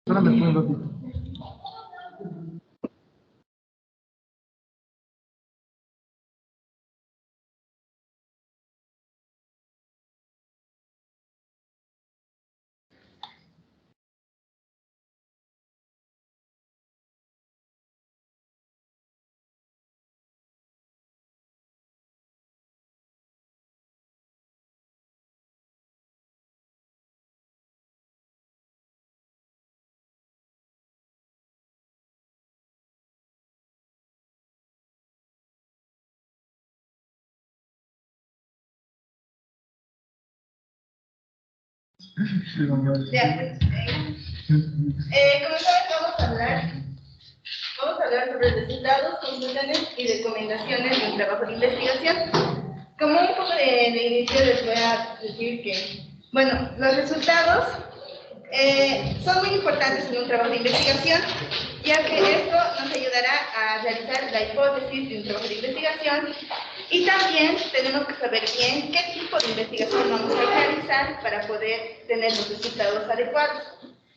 Ahora me pongo un ratito. Como saben, vamos a hablar sobre resultados, conclusiones y recomendaciones de un trabajo de investigación. Como un poco de inicio les voy a decir que, bueno, los resultados son muy importantes en un trabajo de investigación, ya que esto nos ayudará a realizar la hipótesis de un trabajo de investigación y también tenemos que saber bien qué tipo de investigación vamos a realizar para poder tener los resultados adecuados.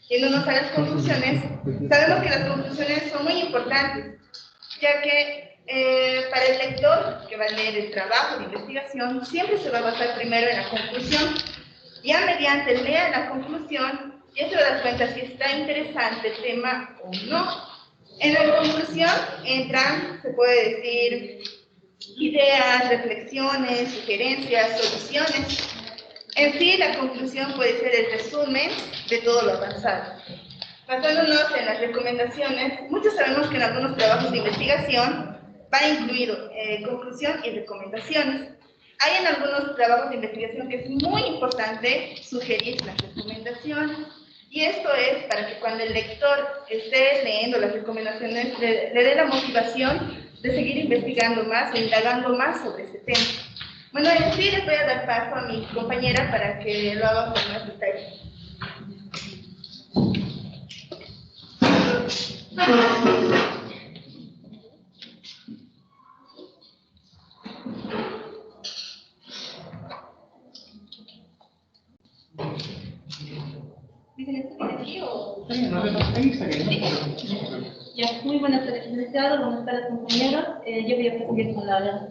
Yéndonos a las conclusiones, sabemos que las conclusiones son muy importantes, ya que para el lector que va a leer el trabajo de investigación siempre se va a basar primero en la conclusión. Ya mediante lea la conclusión, ya se va a dar cuenta si está interesante el tema o no. En la conclusión entran, se puede decir, ideas, reflexiones, sugerencias, soluciones. En sí, la conclusión puede ser el resumen de todo lo avanzado. Basándonos en las recomendaciones, muchos sabemos que en algunos trabajos de investigación va incluido conclusión y recomendaciones. Hay en algunos trabajos de investigación que es muy importante sugerir las recomendaciones, y esto es para que cuando el lector esté leyendo las recomendaciones le dé la motivación de seguir investigando más o indagando más sobre ese tema. Bueno, en sí les voy a dar paso a mi compañera para que lo haga con más detalle. Ya, muy buenas tardes, licenciado, buenas tardes, compañeros. Yo voy a proseguir con la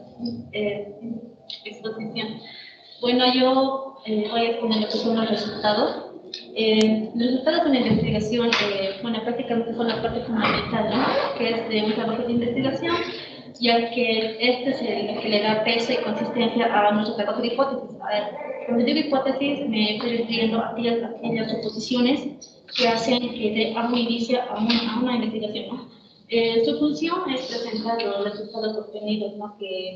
exposición. Bueno, yo voy a exponer lo que son los resultados. Los resultados de una investigación, bueno, prácticamente son la parte fundamental, ¿no?, que es de un trabajo de investigación, ya que este es el que le da peso y consistencia a nuestro trabajo de hipótesis. A ver, cuando digo hipótesis, me estoy refiriendo a aquellas suposiciones que hacen que dé algún inicio a una investigación, ¿no? Su función es presentar los resultados obtenidos, ¿no?, que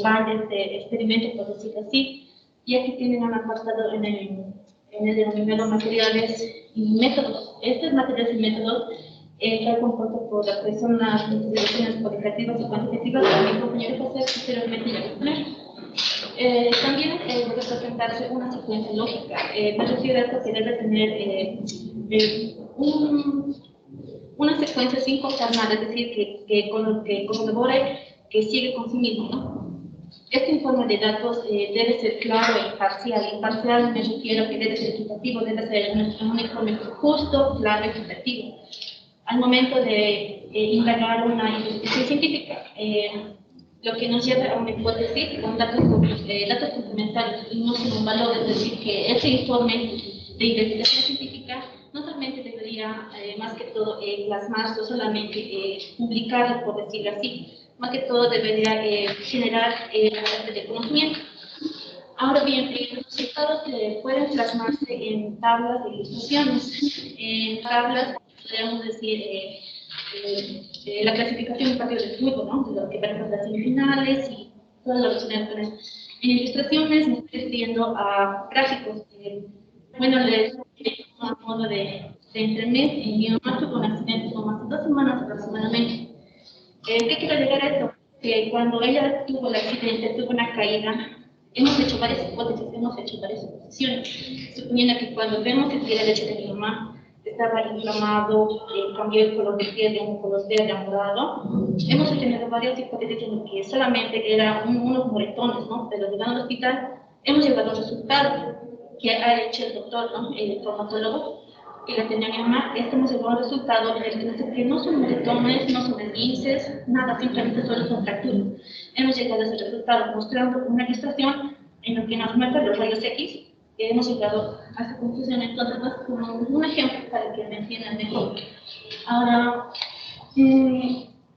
van desde experimentos, por decirlo así, y aquí tienen un apartado en el denominado materiales y métodos. Estos materiales y métodos está compuesto por las personas, consideraciones cualitativas y cuantitativas, que mi compañero José posteriormente ya va a exponer. También debe presentarse una secuencia lógica. Me refiero a esto que debe tener una secuencia sin cortar nada, es decir, que colabore, que sigue con sí mismo, ¿no? Este informe de datos debe ser claro e imparcial. Imparcial me refiero a que debe ser equitativo, debe ser un informe justo, claro y equitativo. Al momento de indagar una investigación científica, lo que nos lleva a una hipótesis con datos complementarios y no solo un valor, es decir, que este informe de investigación científica no solamente debería, más que todo, plasmarse o solamente publicarlo, por decirlo así, más que todo debería generar la parte de conocimiento. Ahora bien, los resultados pueden plasmarse en tablas de ilustraciones, en tablas, podríamos decir, la clasificación de partidos de fútbol, ¿no?, de lo que veremos las semifinales y todo lo relacionado con eso. En ilustraciones me estoy refiriendo a gráficos. Bueno, les a modo de entremés en mi mamá tuvo un accidente como hace 2 semanas aproximadamente. ¿Qué quiero llegar a esto? Que cuando ella tuvo el accidente, tuvo una caída, hemos hecho varias hipótesis, hemos hecho varias suposiciones, suponiendo que cuando vemos el pie derecho de mi mamá estaba inflamado, cambió el color de piel de un color verde a morado, hemos tenido varias hipótesis en que solamente eran unos moretones, ¿no? Pero llegando al hospital hemos llegado a un resultado que ha hecho el doctor, ¿no?, el traumatólogo, y la teneanoma, hemos llegado a resultados que no son moretones, no son esguinces, nada, simplemente solo son fracturas. Hemos llegado a ese resultado mostrando una ilustración en lo que nos muestran los rayos X. Hemos llegado a esa conclusión, entonces, como un ejemplo para que me entiendan mejor. Ahora,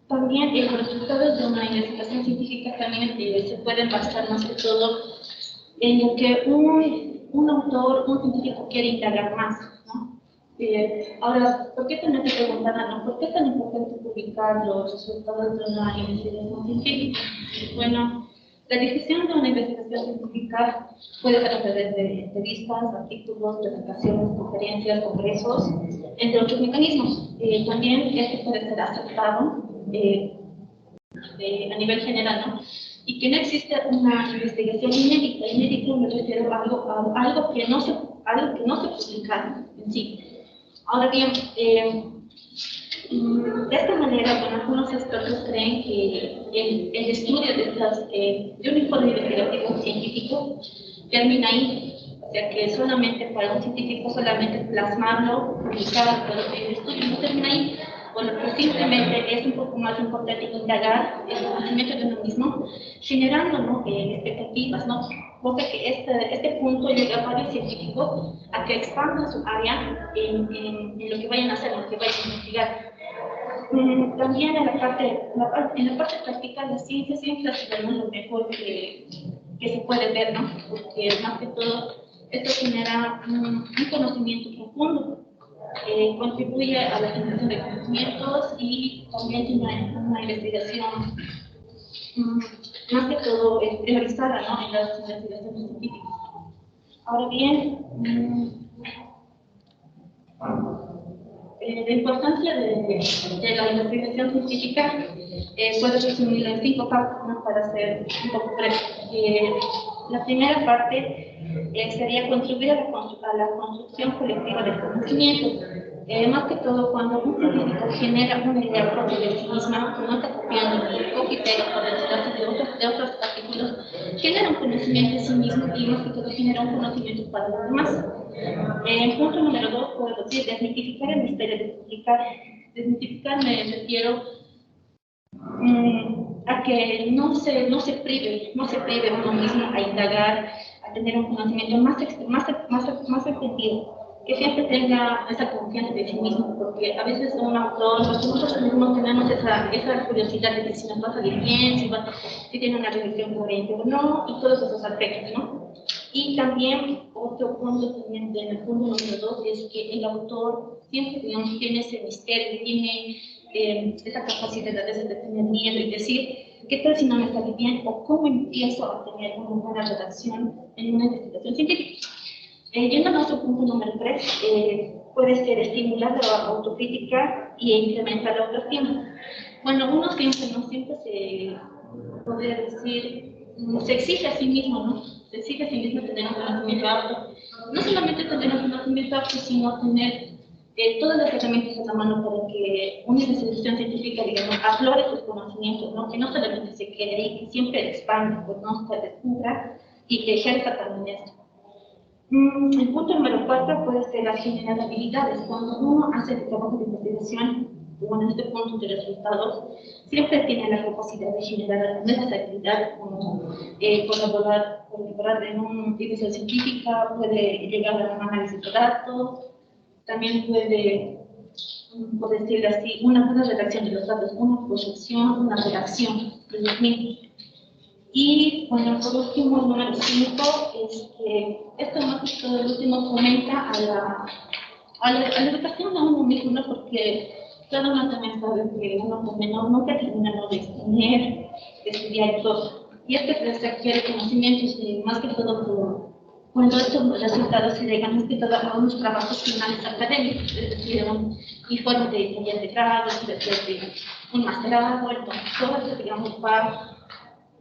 también los resultados de una investigación científica también se pueden basar más que todo en lo que un autor, un científico quiere indagar más, ¿no? Ahora, ¿por qué también te preguntaban, ¿no? ¿Por qué es tan importante publicar los resultados de una investigación científica? Bueno, la difusión de una investigación científica puede ser a través de entrevistas, artículos, presentaciones, conferencias, congresos, entre otros mecanismos. También esto puede ser aceptado a nivel general, ¿no? Y que no existe una investigación inédita. Inédito me refiero a algo que no se publica en sí. Ahora bien, de esta manera, bueno, algunos expertos creen que el estudio de un informe investigativo científico termina ahí. O sea, que solamente para un científico solamente plasmarlo, publicar el estudio no termina ahí. Bueno, pues simplemente es un poco más importante indagar el conocimiento de uno mismo, generando, ¿no? Expectativas, ¿no? Cosa que este punto llega a varios científicos a que expandan su área en lo que vayan a hacer, en lo que vayan a investigar. También en la parte práctica de la ciencia siempre hacemos lo mejor que se puede ver, ¿no? Porque más que todo esto genera un conocimiento profundo. Contribuye a la generación de conocimientos y también tiene una investigación más que todo priorizada, ¿no? En las investigaciones científicas. Ahora bien, la importancia de la investigación científica puede resumirla en 5 partes, ¿no? Para ser un poco breve. La primera parte sería contribuir a la construcción colectiva del conocimiento. Más que todo, cuando un científico genera una idea propia de sí misma, no está copiando el copy-paste, por decirlo así, de otros artículos, genera un conocimiento de sí mismo y más que todo genera un conocimiento para los demás. Punto número 2, puedo decir, desmitificar el misterio de publicar. Desmitificar me refiero a que no se prive uno mismo a indagar, a tener un conocimiento más extendido, que siempre tenga esa confianza de sí mismo, porque a veces un autor, nosotros mismos tenemos esa curiosidad de que si nos va a salir bien, si tiene una revisión coherente o no, y todos esos aspectos, ¿no? Y también, otro punto también del punto número 2 es que el autor siempre, digamos, tiene ese misterio, tiene esa capacidad a veces de tener miedo y decir, ¿qué tal si no me sale bien? O ¿cómo empiezo a tener una buena redacción en una investigación científica? Yendo a nuestro punto número 3, puede ser estimular la autocrítica y incrementar la autoestima. Bueno, uno siempre se podría decir, se exige a sí mismo, ¿no? Se exige a sí mismo tener un conocimiento apto. No solamente tener un conocimiento apto, sino tener todas las herramientas a la mano para que una institución científica, digamos, aflore sus conocimientos, ¿no? Que no solamente se quede ahí, que siempre expande, pues, ¿no? Se descubra y que ejerza también esto. El punto número 4 puede ser las generar habilidades. Cuando uno hace el trabajo de investigación, bueno, en este punto de resultados, siempre tiene la capacidad de generar nuevas habilidades, como colaborar en una investigación científica, puede llegar a un análisis de datos, también puede, por decirlo así, una buena redacción de los datos, una proyección, una redacción de los mismos. Y bueno, por último, el número 5 es que esto más que todo el último fomenta a la educación de uno mismo, ¿no? Porque cada uno también sabe que uno como menor nunca termina de tener, de estudiar y todo. Y se adquiere conocimientos más que todo cuando estos resultados se llegan más que todo a unos trabajos finales académicos, es decir, un informe de taller de grado, de un masterado, entonces todo eso, digamos, va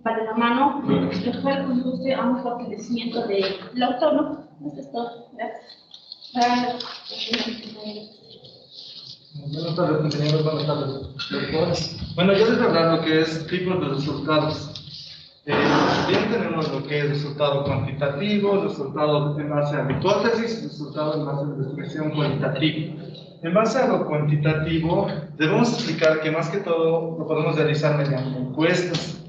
de la mano, lo cual conduce a un fortalecimiento del autor, ¿no? Eso es todo. Gracias. Buenas tardes, compañeros. Buenas tardes, doctores. Bueno, yo les voy a hablar lo que es tipos de resultados. Bien, tenemos lo que es resultado cuantitativo, resultado en base a la hipótesis, resultado en base a la investigación cualitativa. En base a lo cuantitativo, debemos explicar que más que todo lo podemos realizar mediante encuestas.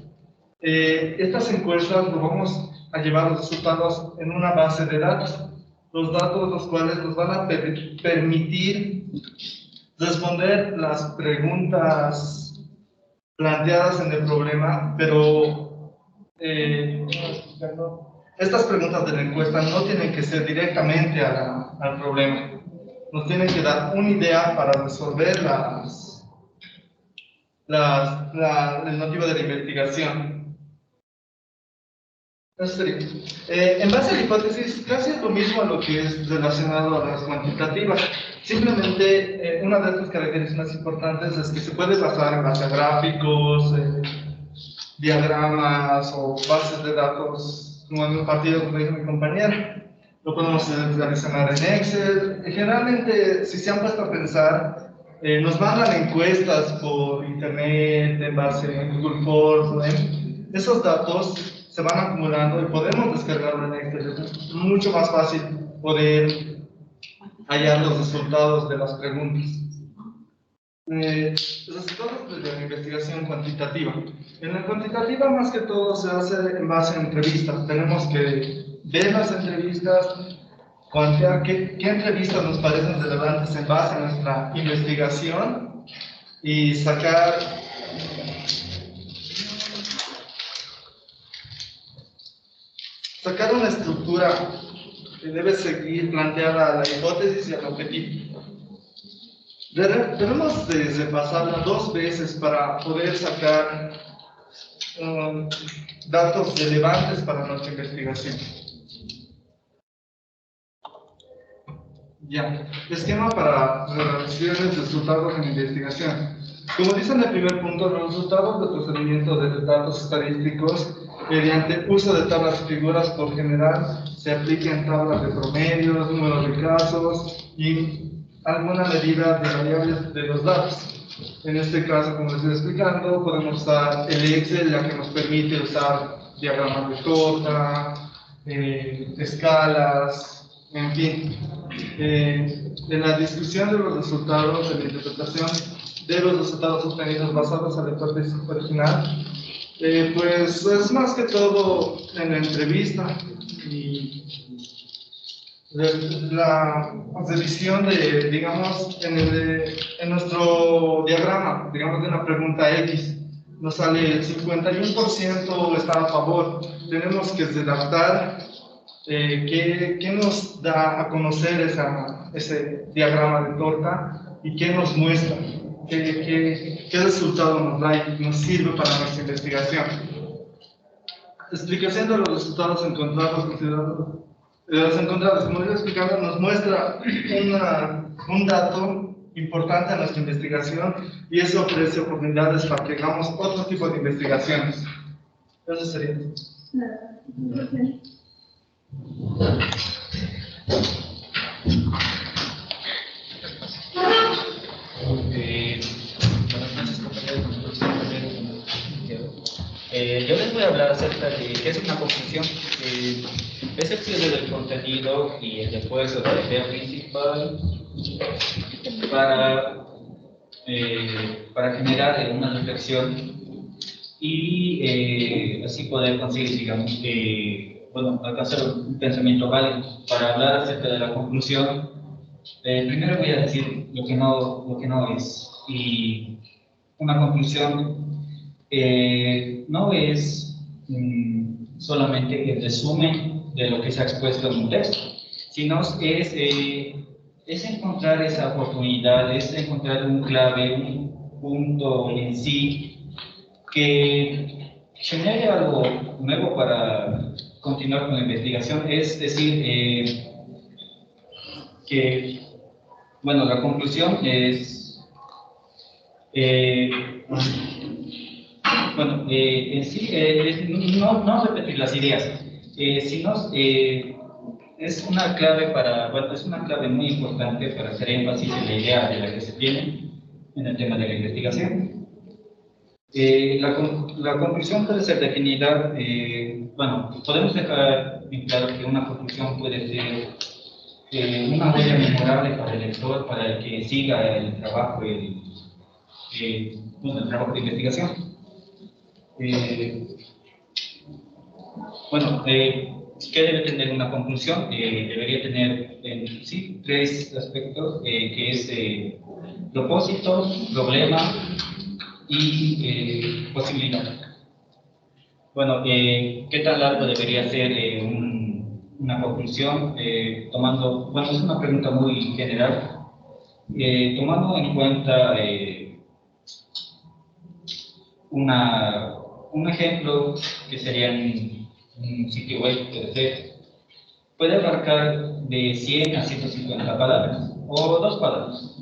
Estas encuestas lo vamos a llevar los resultados en una base de datos, los datos los cuales nos van a permitir responder las preguntas planteadas en el problema, pero estas preguntas de la encuesta no tienen que ser directamente al problema. Nos tienen que dar una idea para resolver el motivo de la investigación. En base a la hipótesis, casi es lo mismo a lo que es relacionado a las cuantitativas. Simplemente, una de las características importantes es que se puede basar en base a gráficos, diagramas o bases de datos, como en un partido, como dijo mi compañera. Lo podemos realizar en Excel. Generalmente, si se han puesto a pensar, nos mandan encuestas por internet, en base a Google Forms, esos datos se van acumulando y podemos descargarlo en Excel. Es mucho más fácil poder hallar los resultados de las preguntas. Los resultados de la investigación cuantitativa. En la cuantitativa, más que todo, se hace en base a entrevistas. Tenemos que ver las entrevistas, cuantiar qué entrevistas nos parecen relevantes en base a nuestra investigación y sacar una estructura que debe seguir planteada a la hipótesis y al objetivo. Debemos de repasarla 2 veces para poder sacar datos relevantes para nuestra investigación. Ya, esquema para reducir los resultados en investigación. Como dice en el primer punto, los resultados del procedimiento de datos estadísticos mediante uso de tablas y figuras por general se aplican tablas de promedios, números de casos y alguna medida de variables de los datos. En este caso, como les estoy explicando, podemos usar el Excel, ya que nos permite usar diagramas de torta, escalas, en fin. En la discusión de los resultados, en la interpretación de los resultados obtenidos basados en la hipótesis original, pues es más que todo en la entrevista y la revisión de, digamos, en nuestro diagrama, digamos, de una pregunta X, nos sale el 51% está a favor. Tenemos que redactar qué nos da a conocer ese diagrama de torta y qué nos muestra, qué resultado nos da y nos sirve para nuestra investigación. Explicación de los resultados encontrados, como les he explicado, nos muestra un dato importante a nuestra investigación y eso ofrece oportunidades para que hagamos otro tipo de investigaciones. Eso sería. Yo les voy a hablar acerca de qué es una conclusión. Es el cierre del contenido y el esfuerzo de la idea principal para generar una reflexión y así poder conseguir, digamos, alcanzar un pensamiento válido. Para hablar acerca de la conclusión, primero voy a decir lo que no es. Y una conclusión no es solamente el resumen de lo que se ha expuesto en un texto, sino es encontrar esa oportunidad, es encontrar un clave, un punto en sí que genere algo nuevo para continuar con la investigación. Es decir, que, bueno, la conclusión es, en sí, no repetir las ideas, sino es una clave es una clave muy importante para hacer énfasis en la idea de la que se tiene en el tema de la investigación. La conclusión puede ser definida, bueno, podemos dejar en claro que una conclusión puede ser una huella memorable para el lector, para el que siga el trabajo, bueno, el trabajo de investigación. Bueno, ¿qué debe tener una conclusión? Debería tener en sí tres aspectos, que es propósito, problema y posibilidad. Bueno, ¿qué tan largo debería ser una conclusión? Tomando, bueno, es una pregunta muy general, tomando en cuenta un ejemplo que sería un sitio web, puede abarcar de 100 a 150 palabras o 2 palabras.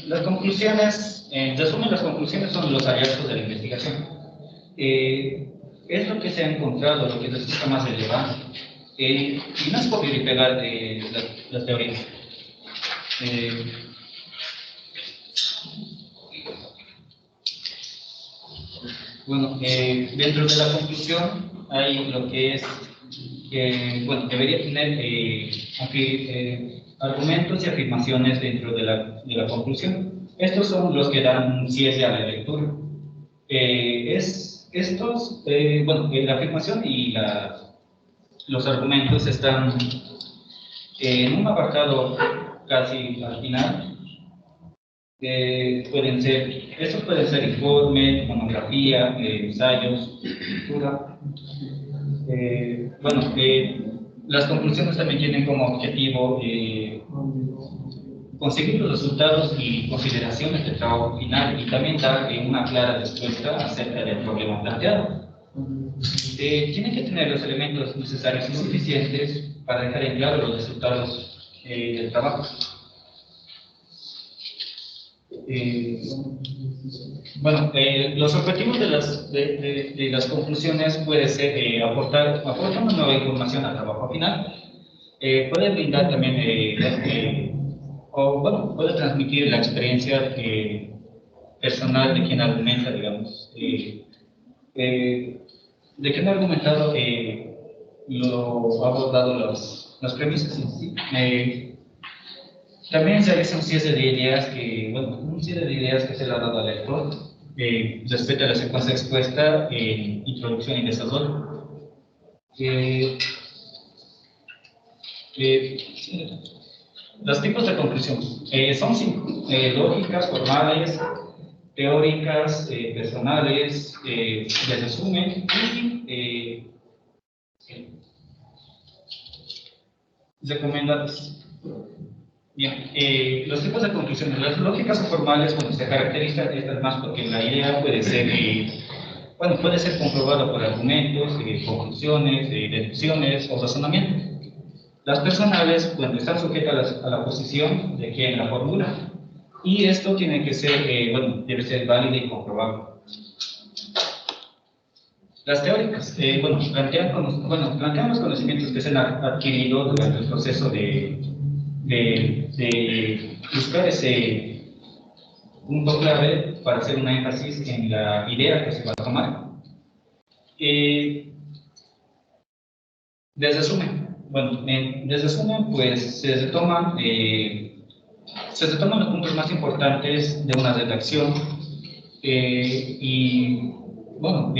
Las conclusiones, en resumen, las conclusiones son los hallazgos de la investigación. Es lo que se ha encontrado, lo que resulta más relevante. Y no es copiar y pegar de las teorías. Bueno, dentro de la conclusión hay lo que es que, bueno, debería tener argumentos y afirmaciones dentro de la conclusión. Estos son los que dan cierre a la lectura. Bueno, la afirmación y los argumentos están en un apartado casi al final. Estos pueden ser informes, monografía, ensayos, escritura. Bueno, las conclusiones también tienen como objetivo conseguir los resultados y consideraciones del trabajo final y también dar una clara respuesta acerca del problema planteado. Tienen que tener los elementos necesarios y suficientes para dejar en claro los resultados del trabajo. Bueno, los objetivos de las conclusiones puede ser aportar una nueva información al trabajo final, puede brindar también, o bueno, puede transmitir la experiencia personal de quien argumenta, digamos, de quien ha argumentado lo ha abordado las premisas en sí. También se realiza un cierre de ideas que se le ha dado al lector respecto a la secuencia expuesta en introducción y desarrollo. Los tipos de conclusión son 5: lógicas, formales, teóricas, personales, de resumen y recomendadas. Bien, los tipos de conclusiones, las lógicas o formales, bueno, se caracterizan estas más porque la idea puede ser, bueno, puede ser comprobada por argumentos, conclusiones, deducciones o razonamientos. Las personales, bueno, están sujetas a la posición de quien la formula, y esto tiene que ser, bueno, debe ser válido y comprobable. Las teóricas, bueno, plantean los conocimientos que se han adquirido durante el proceso de buscar ese punto clave para hacer un énfasis en la idea que se va a tomar. De resumen, bueno, de resumen, pues se retoman los puntos más importantes de una redacción y, bueno,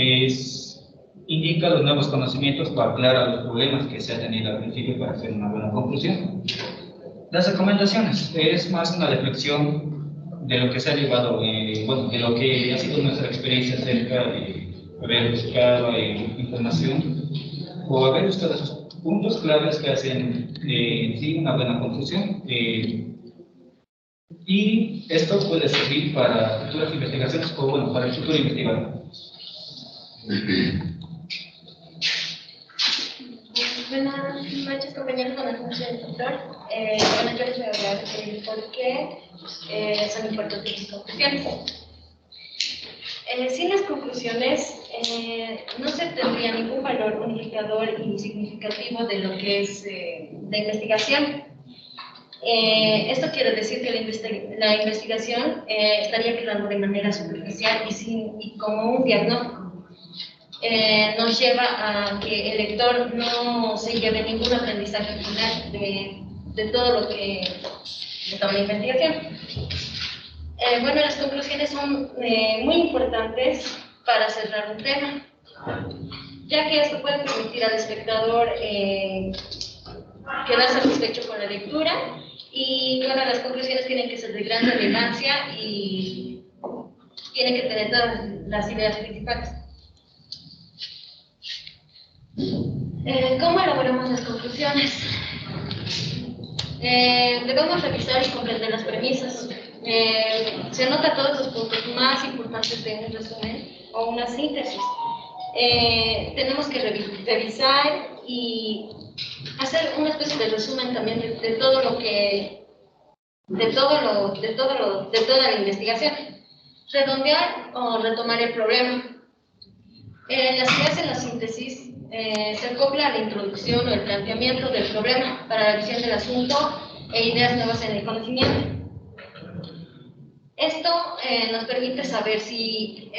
indica los nuevos conocimientos o aclara los problemas que se ha tenido al principio para hacer una buena conclusión. Las recomendaciones es más una reflexión de lo que se ha llevado, bueno, de lo que ha sido nuestra experiencia acerca de haber buscado información o haber buscado esos puntos claves que hacen en sí una buena conclusión. Y esto puede servir para futuras investigaciones o, bueno, para el futuro investigador. Buenas noches, compañeros. Buenas noches, doctor. Bueno, yo les voy a hablar de por qué son importantes las conclusiones. Sin las conclusiones, no se tendría ningún valor unificador y significativo de lo que es la investigación. Esto quiere decir que la investigación estaría quedando de manera superficial y como un diagnóstico. Nos lleva a que el lector no se lleve ningún aprendizaje final de todo lo que estaba en la investigación. Bueno, las conclusiones son muy importantes para cerrar un tema, ya que esto puede permitir al espectador quedar satisfecho con la lectura y bueno, las conclusiones tienen que ser de gran relevancia y tienen que tener todas las ideas principales. ¿Cómo elaboramos las conclusiones? Debemos revisar y comprender las premisas. Se anota todos los puntos más importantes de un resumen o una síntesis. Tenemos que revisar y hacer una especie de resumen también de toda la investigación. Redondear o retomar el problema. Las ideas en la síntesis se acopla a la introducción o el planteamiento del problema para la visión del asunto e ideas nuevas en el conocimiento. Esto nos permite saber si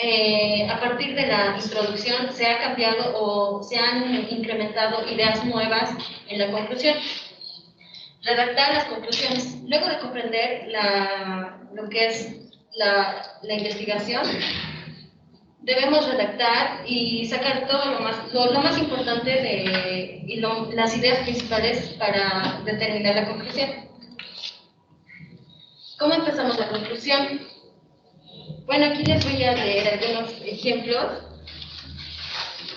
a partir de la introducción se ha cambiado o se han incrementado ideas nuevas en la conclusión. Redactar las conclusiones. Luego de comprender lo que es la investigación, debemos redactar y sacar todo lo más importante y las ideas principales para determinar la conclusión. ¿Cómo empezamos la conclusión? Bueno, aquí les voy a leer algunos ejemplos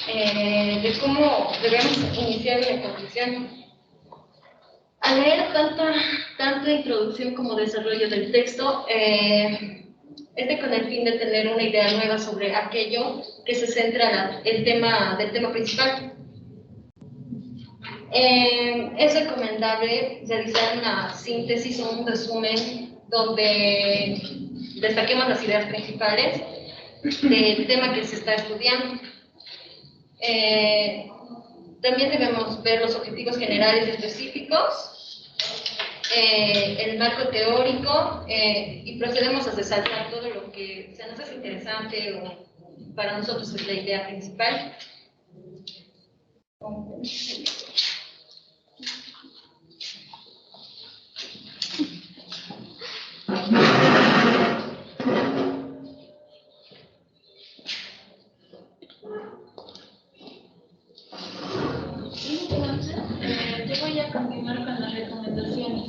de cómo debemos iniciar una conclusión. Al leer tanta introducción como desarrollo del texto, con el fin de tener una idea nueva sobre aquello que se centra del tema principal. Es recomendable realizar una síntesis o un resumen donde destaquemos las ideas principales del tema que se está estudiando. También debemos ver los objetivos generales y específicos, el marco teórico y procedemos a resaltar todo lo que se nos hace interesante o para nosotros es la idea principal. Yo voy a continuar con las recomendaciones.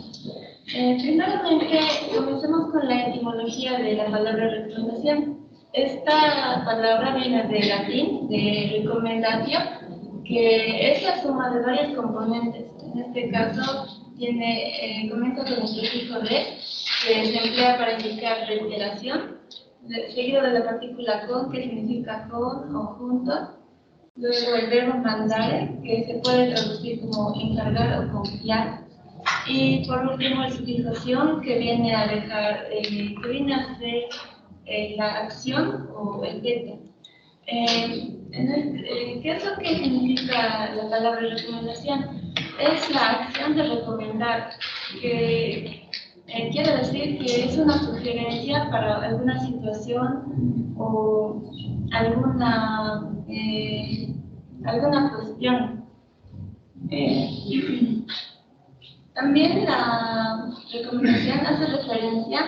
Primeramente, comencemos con la etimología de la palabra recomendación. Esta palabra viene del latín, de recomendatio, que es la suma de varios componentes. En este caso, comienza con el sufijo de, que se emplea para indicar reiteración, seguido de la partícula con, que significa con o junto. Luego el verbo mandare, que se puede traducir como encargar o confiar. Y por último el sufijo sion, que viene a hacer la acción o el veto. ¿Qué es lo que significa la palabra recomendación? Es la acción de recomendar, que quiere decir que es una sugerencia para alguna situación o alguna cuestión. También la recomendación hace referencia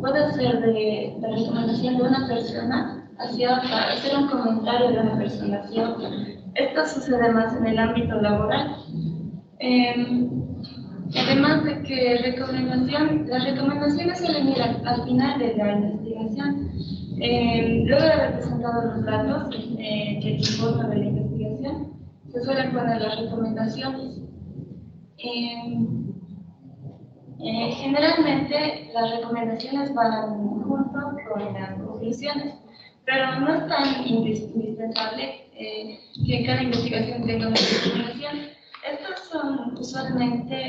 puede ser de recomendación de una persona hacia hacer un comentario de una persona hacia otra. Esto sucede más en el ámbito laboral. Además de que las recomendaciones suelen ir al final de la investigación. Luego de haber presentado los datos que informan de la investigación, se suelen poner las recomendaciones. Generalmente las recomendaciones van junto con las conclusiones, pero no es tan indispensable que cada investigación tenga una recomendación. Estas son usualmente,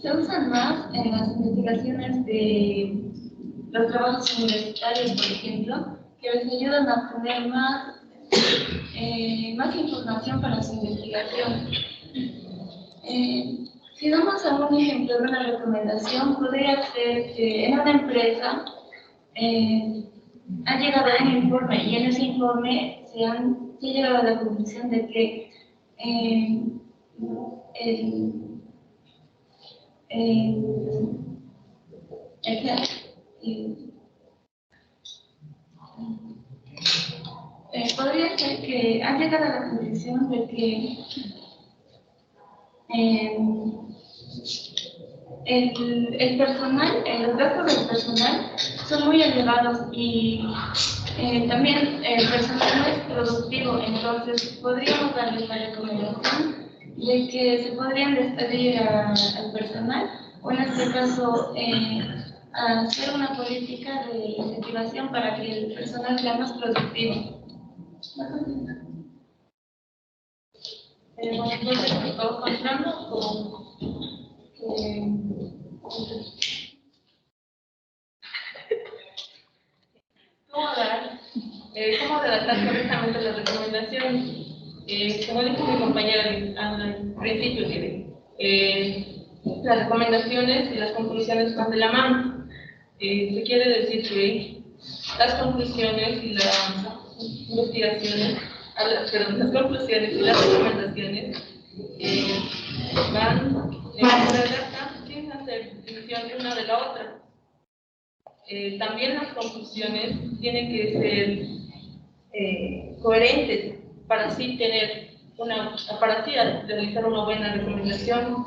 se usan más en las investigaciones de los trabajos universitarios, por ejemplo, que les ayudan a obtener más información para su investigación. Si damos algún ejemplo de una recomendación, podría ser que en una empresa ha llegado un informe y en ese informe se ha llegado a la conclusión de que podría ser que han llegado a la conclusión de que el personal, los gastos del personal son muy elevados y también el personal no es productivo, entonces podríamos darles la recomendación de que se podrían despedir al personal o en este caso hacer una política de incentivación para que el personal sea más productivo. Entonces, estamos contando con ¿cómo redactar correctamente las recomendaciones? Como dijo mi compañera al principio, las recomendaciones y las conclusiones van de la mano. Se quiere decir que las conclusiones y las investigaciones, las conclusiones y las recomendaciones se redactan sin hacer distinción de una de la otra. También las conclusiones tienen que ser coherentes para así realizar una buena recomendación.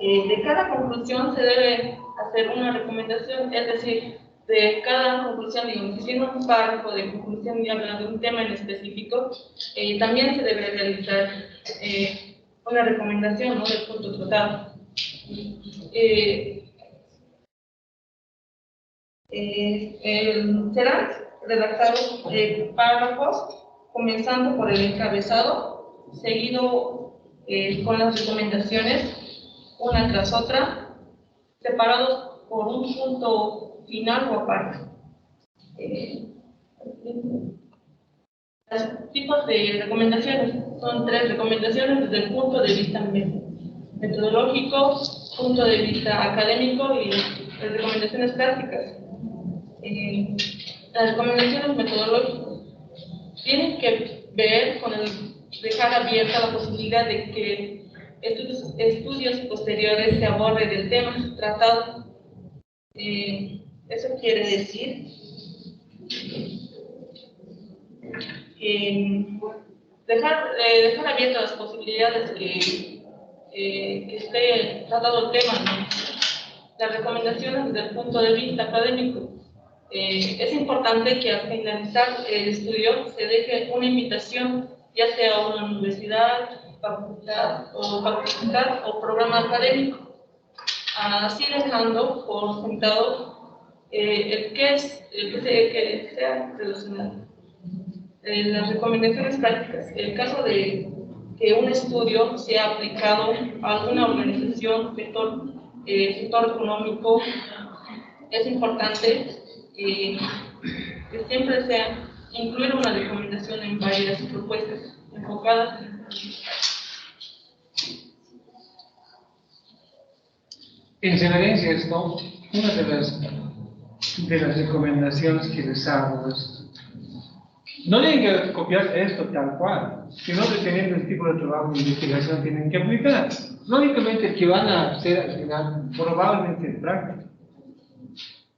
De cada conclusión se debe hacer una recomendación, es decir, de cada conclusión, digamos, si tiene un párrafo de conclusión y habla de un tema en específico, también se debe realizar una recomendación, ¿no?, del punto tratado. Serán redactados párrafos comenzando por el encabezado, seguido con las recomendaciones, una tras otra, separados por un punto final o aparte. Los tipos de recomendaciones son 3 recomendaciones desde el punto de vista metodológico, punto de vista académico y las recomendaciones prácticas. Las recomendaciones metodológicas tienen que ver con el dejar abierta la posibilidad de que estudios posteriores se aborden del tema tratado. Eso quiere decir dejar abiertas las posibilidades que esté tratado el tema, ¿no? Las recomendaciones desde el punto de vista académico. Es importante que al finalizar el estudio se deje una invitación, ya sea a una universidad, facultad o programa académico, así dejando por sentado el que sea relacionado. Las recomendaciones prácticas. El caso de que un estudio sea aplicado a alguna organización, sector económico, es importante que siempre sea incluir una recomendación en varias propuestas enfocadas. En referencia a esto, una de las recomendaciones que les hago es: no tienen que copiar esto tal cual, sino dependiendo del tipo de trabajo de investigación tienen que aplicar. Lógicamente, que van a hacer al final, probablemente en práctica.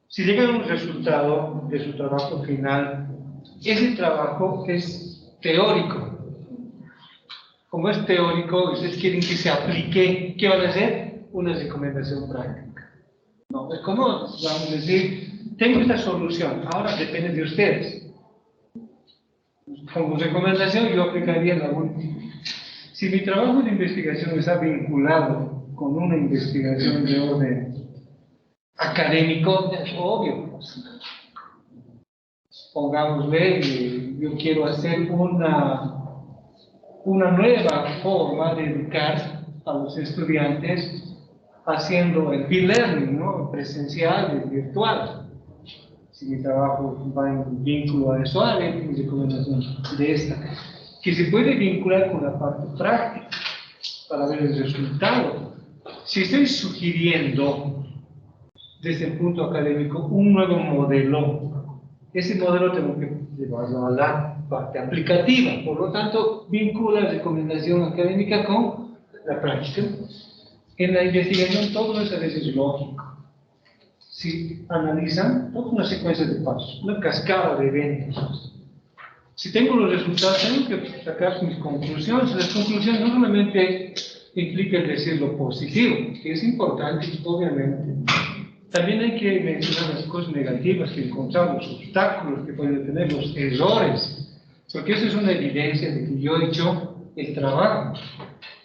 Si llegan a un resultado de su trabajo final, ese trabajo es teórico. Como es teórico, ustedes quieren que se aplique, ¿qué van a hacer? Una recomendación práctica. No, es como, vamos a decir, tengo esta solución, ahora depende de ustedes. Como recomendación, yo aplicaría la última. Si mi trabajo de investigación está vinculado con una investigación de orden académico, es obvio. Pongámosle, yo quiero hacer una nueva forma de educar a los estudiantes haciendo el e-learning, ¿no?, presencial y virtual. Si mi trabajo va en vínculo a eso, haré mi recomendación de esta, que se puede vincular con la parte práctica. para ver el resultado. Si estoy sugiriendo desde el punto académico un nuevo modelo, ese modelo tengo que llevarlo a la parte aplicativa. Por lo tanto, vincula la recomendación académica con la práctica. En la investigación todo eso a veces es lógico. Si analizan toda una secuencia de pasos, una cascada de eventos. Si tengo los resultados, tengo que sacar mis conclusiones. Las conclusiones no solamente implican decir lo positivo, que es importante, obviamente. También hay que mencionar las cosas negativas que encontramos, los obstáculos que pueden tener, los errores, porque eso es una evidencia de que yo he hecho el trabajo.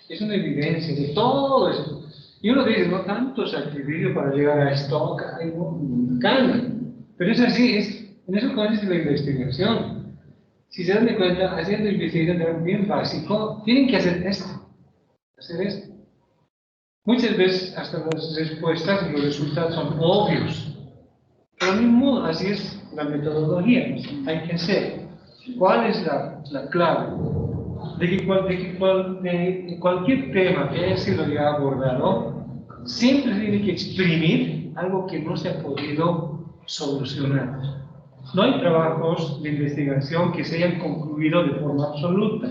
Es una evidencia de todo esto. Y uno dice, no tanto sacrificio para llegar a esto, hay un calma. Pero es así, en eso consiste la investigación. Si se dan cuenta, haciendo investigación bien básico, tienen que hacer esto. Muchas veces hasta las respuestas y los resultados son obvios. Pero de ningún modo, así es la metodología. Hay que hacer. ¿Cuál es la clave? De cualquier tema que haya sido ya abordado, siempre se tiene que exprimir algo que no se ha podido solucionar. No hay trabajos de investigación que se hayan concluido de forma absoluta.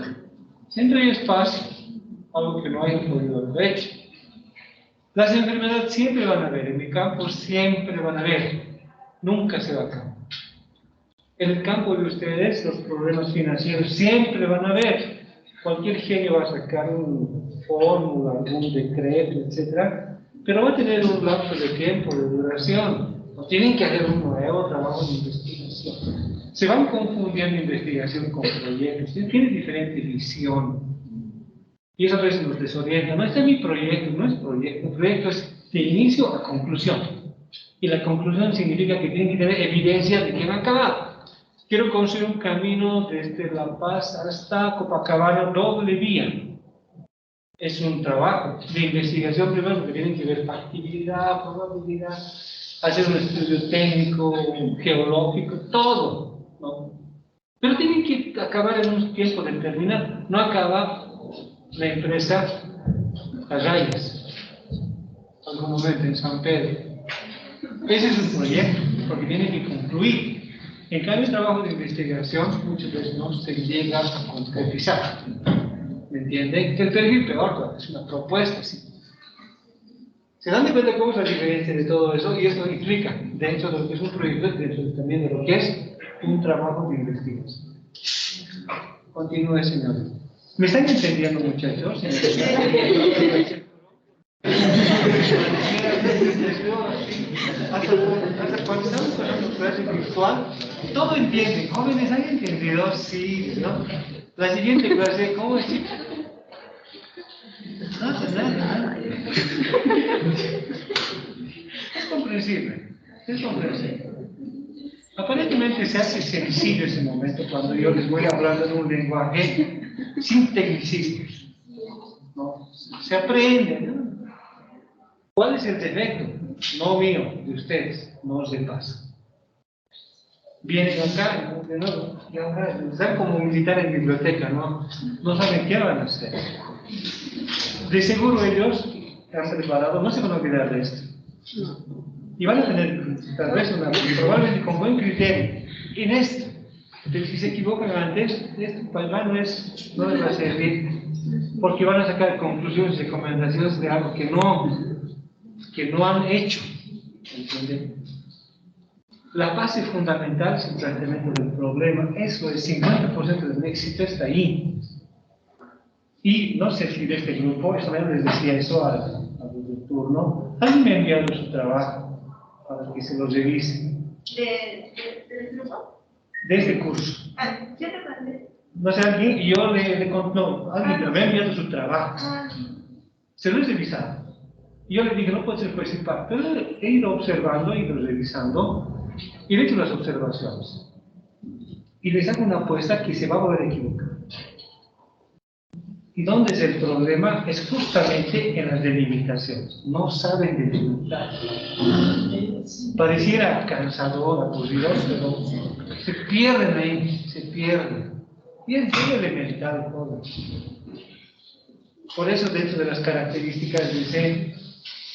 Siempre hay espacio, algo que no hayan podido haber hecho. Las enfermedades siempre van a haber, en mi campo siempre van a haber, nunca se va a acabar. En el campo de ustedes, los problemas financieros siempre van a haber. Cualquier genio va a sacar una fórmula, algún decreto, etc. Pero va a tener un lapso de tiempo, de duración. O tienen que hacer un nuevo trabajo de investigación. Se van confundiendo investigación con proyectos. Tienen diferente visión. Y eso a veces nos desorienta. No, este es mi proyecto, no es proyecto. El proyecto es de inicio a conclusión. Y la conclusión significa que tienen que tener evidencia de que va a acabar. Quiero construir un camino desde La Paz hasta Copacabana doble vía. Es un trabajo de investigación primero que tiene que ver factibilidad, probabilidad, hacer un estudio técnico, geológico, todo, ¿no? Pero tienen que acabar en un tiempo determinado. No acaba la empresa a rayas, algún momento en San Pedro. Ese es un proyecto, porque tiene que concluir. En cambio, el trabajo de investigación muchas veces no se llega a concretizar. ¿Me entienden? El perfil peor, es una propuesta, sí. ¿Se dan cuenta cómo es la diferencia de todo eso? Y eso implica, dentro de lo que es un proyecto, dentro también de lo que es un trabajo de investigación. Continúe, señor. ¿Me están entendiendo, muchachos? Hasta cuando estamos pasando clase virtual, todo entienden. Jóvenes, ¿han entendido? Sí, ¿no? La siguiente clase, ¿cómo es? Nada. Es comprensible, es comprensible. Aparentemente se hace sencillo ese momento cuando yo les voy hablando en un lenguaje sin tecnicismos, ¿no? Se aprende, ¿no? ¿Cuál es el defecto? No mío, de ustedes, no os pasa. Vienen acá, están como militar en biblioteca, ¿no? No saben qué van a hacer. De seguro ellos han preparado, no se van a olvidar de esto. Y van a tener, tal vez, probablemente con buen criterio, en esto. Pero si se equivocan antes, esto para no les va a servir. Porque van a sacar conclusiones y recomendaciones de algo que no han hecho. ¿Entienden? La base fundamental es el planteamiento del problema. Eso, el 50% del éxito está ahí. Y no sé si de este grupo, esta mañana les decía eso a los del turno, alguien me ha enviado su trabajo para que se lo revisen. ¿Del grupo? De este curso. ¿Yo te mandé? No sé, alguien, y yo alguien me ha enviado su trabajo. Se lo he revisado. Y yo le dije, no puedes participar, pero he ido observando, he ido revisando, y he hecho las observaciones. Y les hago una apuesta que se va a poder equivocar. ¿Y dónde es el problema? Es justamente en las delimitaciones. No saben delimitar. Pareciera cansador, aburrido, pero se pierden ahí, se pierden. Y es muy elemental todo. Por eso dentro de las características dice,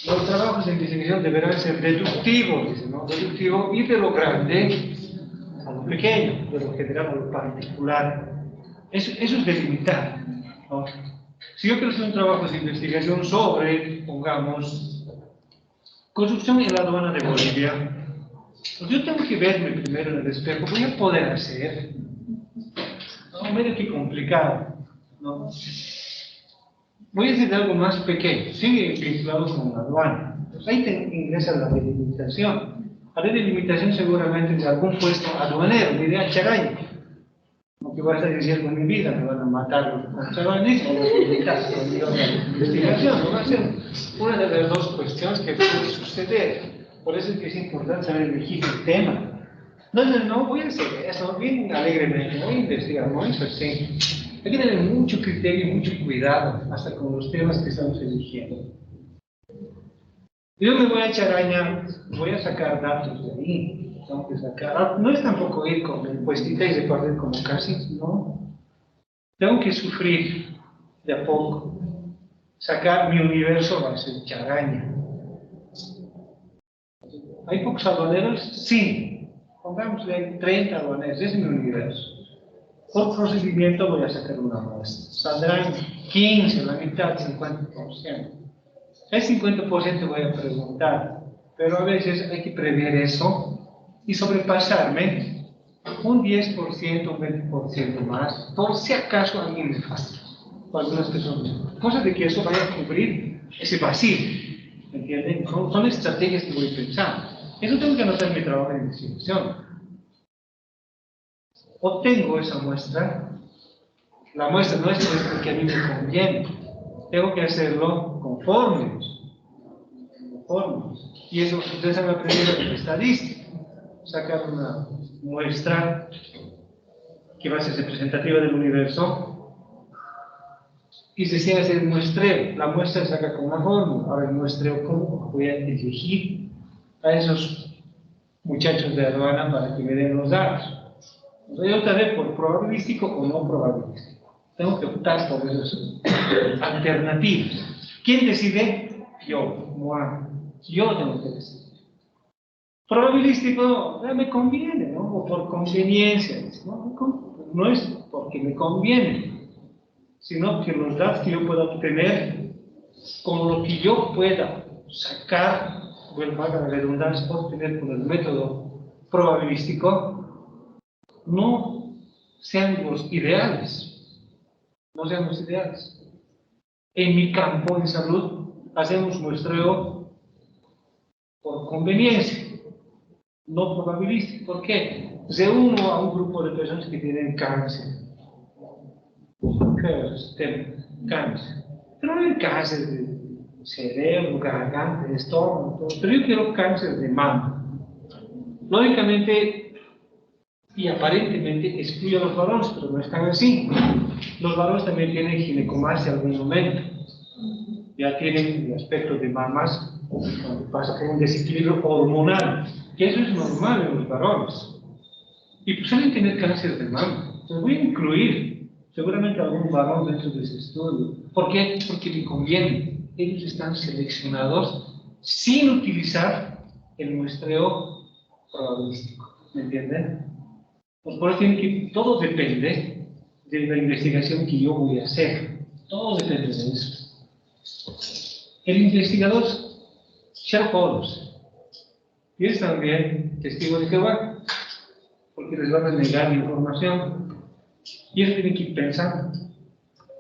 los trabajos de investigación deberán ser deductivos, dice, ¿no? Deductivo y de lo grande a lo pequeño, de lo general a lo particular. Eso es delimitar, ¿no? Si yo quiero hacer un trabajo de investigación sobre, pongamos, corrupción en la aduana de Bolivia, pues yo tengo que verme primero en el espejo, voy a poder hacer, ¿no? Medio que complicado, ¿no? Voy a decir algo más pequeño, sigue vinculado con la aduana. Pues ahí ingresa la delimitación. La delimitación seguramente de algún puesto aduanero, de idea charaña. Lo que vas a decir con mi vida, me van a matar los charanes o los militares con la investigación. No va a ser una de las dos cuestiones que puede suceder. Por eso es que es importante saber elegir el tema. No, voy a hacer eso bien alegremente, voy a investigar, no es así. Hay que tener mucho criterio y mucho cuidado hasta con los temas que estamos eligiendo. Yo me voy a charaña, voy a sacar datos de ahí, tengo que sacar, no es tampoco ir con el puestita y repartir como casi, no. Tengo que sufrir de a poco, sacar mi universo va a ser charaña. ¿Hay pocos aduaneros? Sí, pongámosle hay 30 aduaneros, ese es mi universo. Por procedimiento voy a sacar una muestra. Saldrán 15, la mitad, 50%. El 50% voy a preguntar, pero a veces hay que prever eso y sobrepasarme un 10%, un 20% más, por si acaso alguien me falla. O algunas personas. Cosa de que eso vaya a cubrir ese vacío. ¿Me entienden? Son estrategias que voy pensando. Eso tengo que anotar en mi trabajo de investigación. Obtengo esa muestra, la muestra no es porque a mí me conviene, tengo que hacerlo conforme. Y eso ustedes han aprendido en estadística, sacar una muestra que va a ser representativa del universo y se sigue hacer el muestreo, la muestra se saca con una fórmula, ahora el muestreo cómo voy a elegir a esos muchachos de aduana para que me den los datos. Yo optaré por probabilístico o no probabilístico. Tengo que optar por esas alternativas. ¿Quién decide? Yo, Moa. Yo tengo que decidir. Probabilístico, me conviene, ¿no? O por conveniencia. No es porque me conviene, sino que los datos que yo pueda obtener, con lo que yo pueda sacar, vuelvo a la redundancia, obtener por el método probabilístico, no sean los ideales, no sean los ideales. En mi campo en salud hacemos muestreo por conveniencia, no probabilístico. ¿Por qué? Reúno a un grupo de personas que tienen cáncer. ¿Qué es el tema? Cáncer. Pero no hay cáncer de cerebro, garganta, estómago, todo. Pero yo quiero cáncer de mama. Lógicamente, y aparentemente excluye a los varones, pero no están así. Los varones también tienen ginecomastia en algún momento. Ya tienen el aspecto de mamas, cuando pasa por un desequilibrio hormonal, que eso es normal en los varones. Y pues suelen tener cáncer de mama. Entonces voy a incluir seguramente algún varón dentro de ese estudio. ¿Por qué? Porque me conviene. Ellos están seleccionados sin utilizar el muestreo probabilístico. ¿Me entienden? Pues por eso todo depende de la investigación que yo voy a hacer. Todo depende de eso. El investigador, Sherlock Holmes, y es también testigo de Jehová, porque les van a negar información. Y ellos tienen que ir pensando.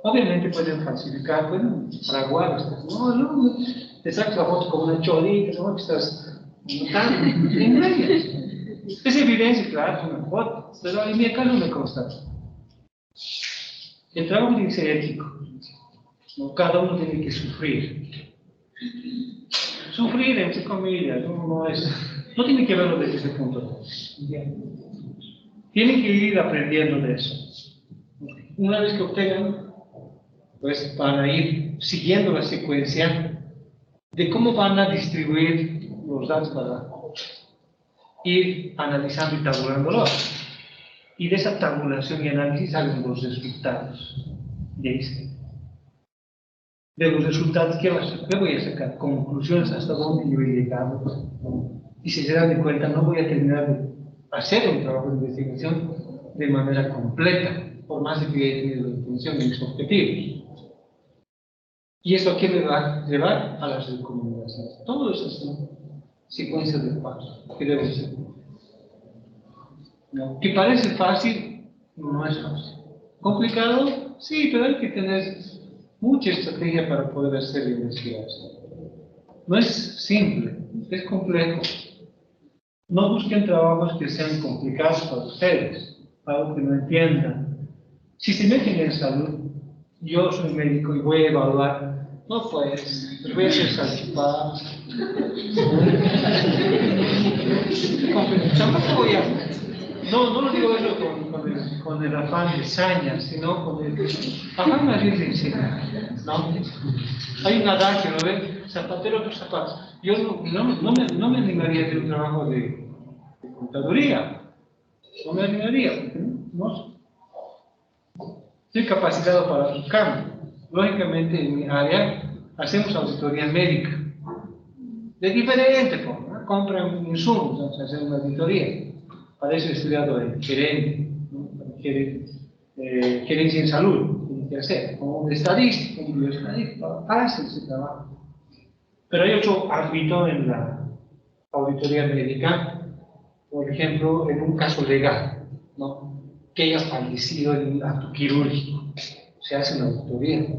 Obviamente pueden falsificar, pueden fraguar. No, te sacas la foto con una cholita, no, que estás notando, engañas. Es evidencia, claro, es una foto, pero en mi caso me consta. El trabajo tiene que ser ético, ¿no? Cada uno tiene que sufrir. Sufrir, entre comillas, no tiene que verlo desde ese punto. Tienen que ir aprendiendo de eso. Una vez que obtengan, pues van a ir siguiendo la secuencia de cómo van a distribuir los datos para ir analizando y tabulándolo. Y de esa tabulación y análisis salen los resultados. ¿Ya dice? de los resultados que voy a sacar, conclusiones hasta dónde yo he llegado. Y si se dan de cuenta, no voy a terminar de hacer un trabajo de investigación de manera completa, por más de que haya tenido la intención de mis objetivos. ¿Y eso a qué me va a llevar? A las recomendaciones. Todo eso es una secuencia de pasos que debo hacer. ¿No? Que parece fácil, no es fácil. ¿Complicado? Sí, pero hay que tener mucha estrategia para poder hacer investigación. No es simple, es complejo. No busquen trabajos que sean complicados para ustedes, algo que no entiendan. Si se meten en salud, yo soy médico y voy a evaluar, no pues, les voy a hacer salchipapas. Tampoco voy a... No lo digo eso con el afán de saña, sino con el afán más bien de enseñar, ¿no? Hay un adagio, ¿no ven? Zapatero tus zapatos. Yo no me animaría a hacer un trabajo de contaduría. No me animaría, porque no estoy capacitado para su campo. Lógicamente, en mi área hacemos auditoría médica. De diferente forma, ¿no? Compran insumos, vamos a hacer una auditoría. Para eso he estudiado el gerente, ¿no? Gerencia en salud, tiene que hacer, como un estadístico, un bioestadístico, hace ese trabajo. Pero hay otro ámbito en la auditoría médica, por ejemplo, en un caso legal, ¿no? Que haya fallecido en un acto quirúrgico, se hace una auditoría.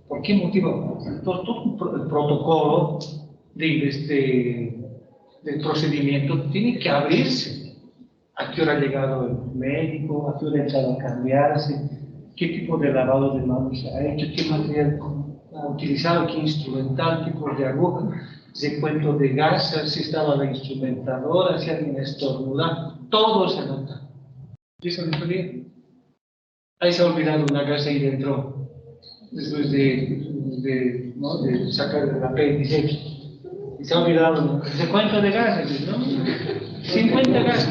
¿Por qué motivo? Todo el protocolo del procedimiento tiene que abrirse. ¿A qué hora ha llegado el médico? ¿A qué hora ha entrado a cambiarse? ¿Qué tipo de lavado de manos se ha hecho? ¿Qué material ha utilizado? ¿Qué instrumental? ¿Tipos de aguja? ¿Recuento de gases? ¿Si estaba la instrumentadora? ¿Si alguien estornudaba? Todo se nota. ¿Y eso no bien? Ahí se ha olvidado una gasa ahí dentro, después de sacar el apéndice. Y se ha olvidado el recuento de gases, ¿no? 50 gases.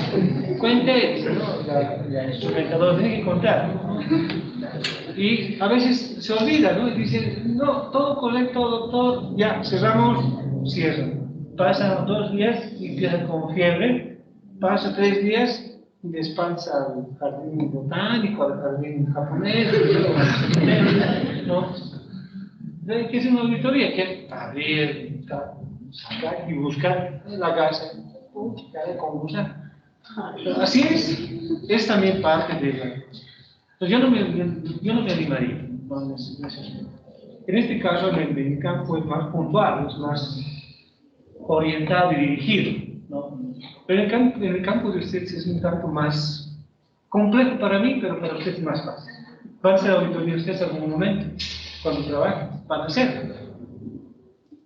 Cuente, ¿no? La instrumentadora tiene que contar, ¿no? Y a veces se olvida, ¿no? Y dicen, no, todo correcto, doctor, ya, cerramos, cierran. Pasan 2 días y empiezan con fiebre, pasa 3 días y despansa al jardín botánico, al jardín japonés, ¿no? Hay que hacer una auditoría, que es abrir, sacar y buscar la gasa, con gusano. Así es también parte de la... Pues yo no me animaría. En este caso, el campo es más puntual, es más orientado y dirigido, ¿no? Pero en el campo de ustedes es un campo más complejo para mí, pero para ustedes es más fácil. ¿Van a hacer auditoría ustedes en algún momento? Cuando trabajan, van a hacerlo.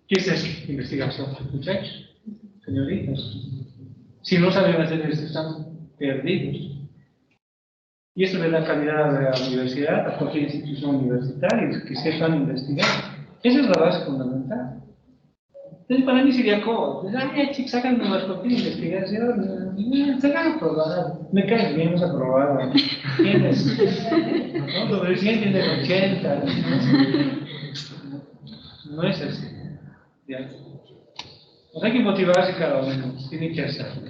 ¿Qué es eso? Investigación, muchachos, señoritas. Si no saben hacer esto, están perdidos. Y eso le da calidad a la universidad, a cualquier institución universitaria, que sepan investigar. Esa es la base fundamental. Entonces, para mí sería como, pues, ay, chicos, sacan nuevas cualquier investigación, sacan aprobado. Me caes bien, hemos aprobado. ¿Tienes? ¿No? Sobre 100 tienes 80. No es así. ¿Ya? Pues hay que motivarse cada uno, tiene que hacerlo.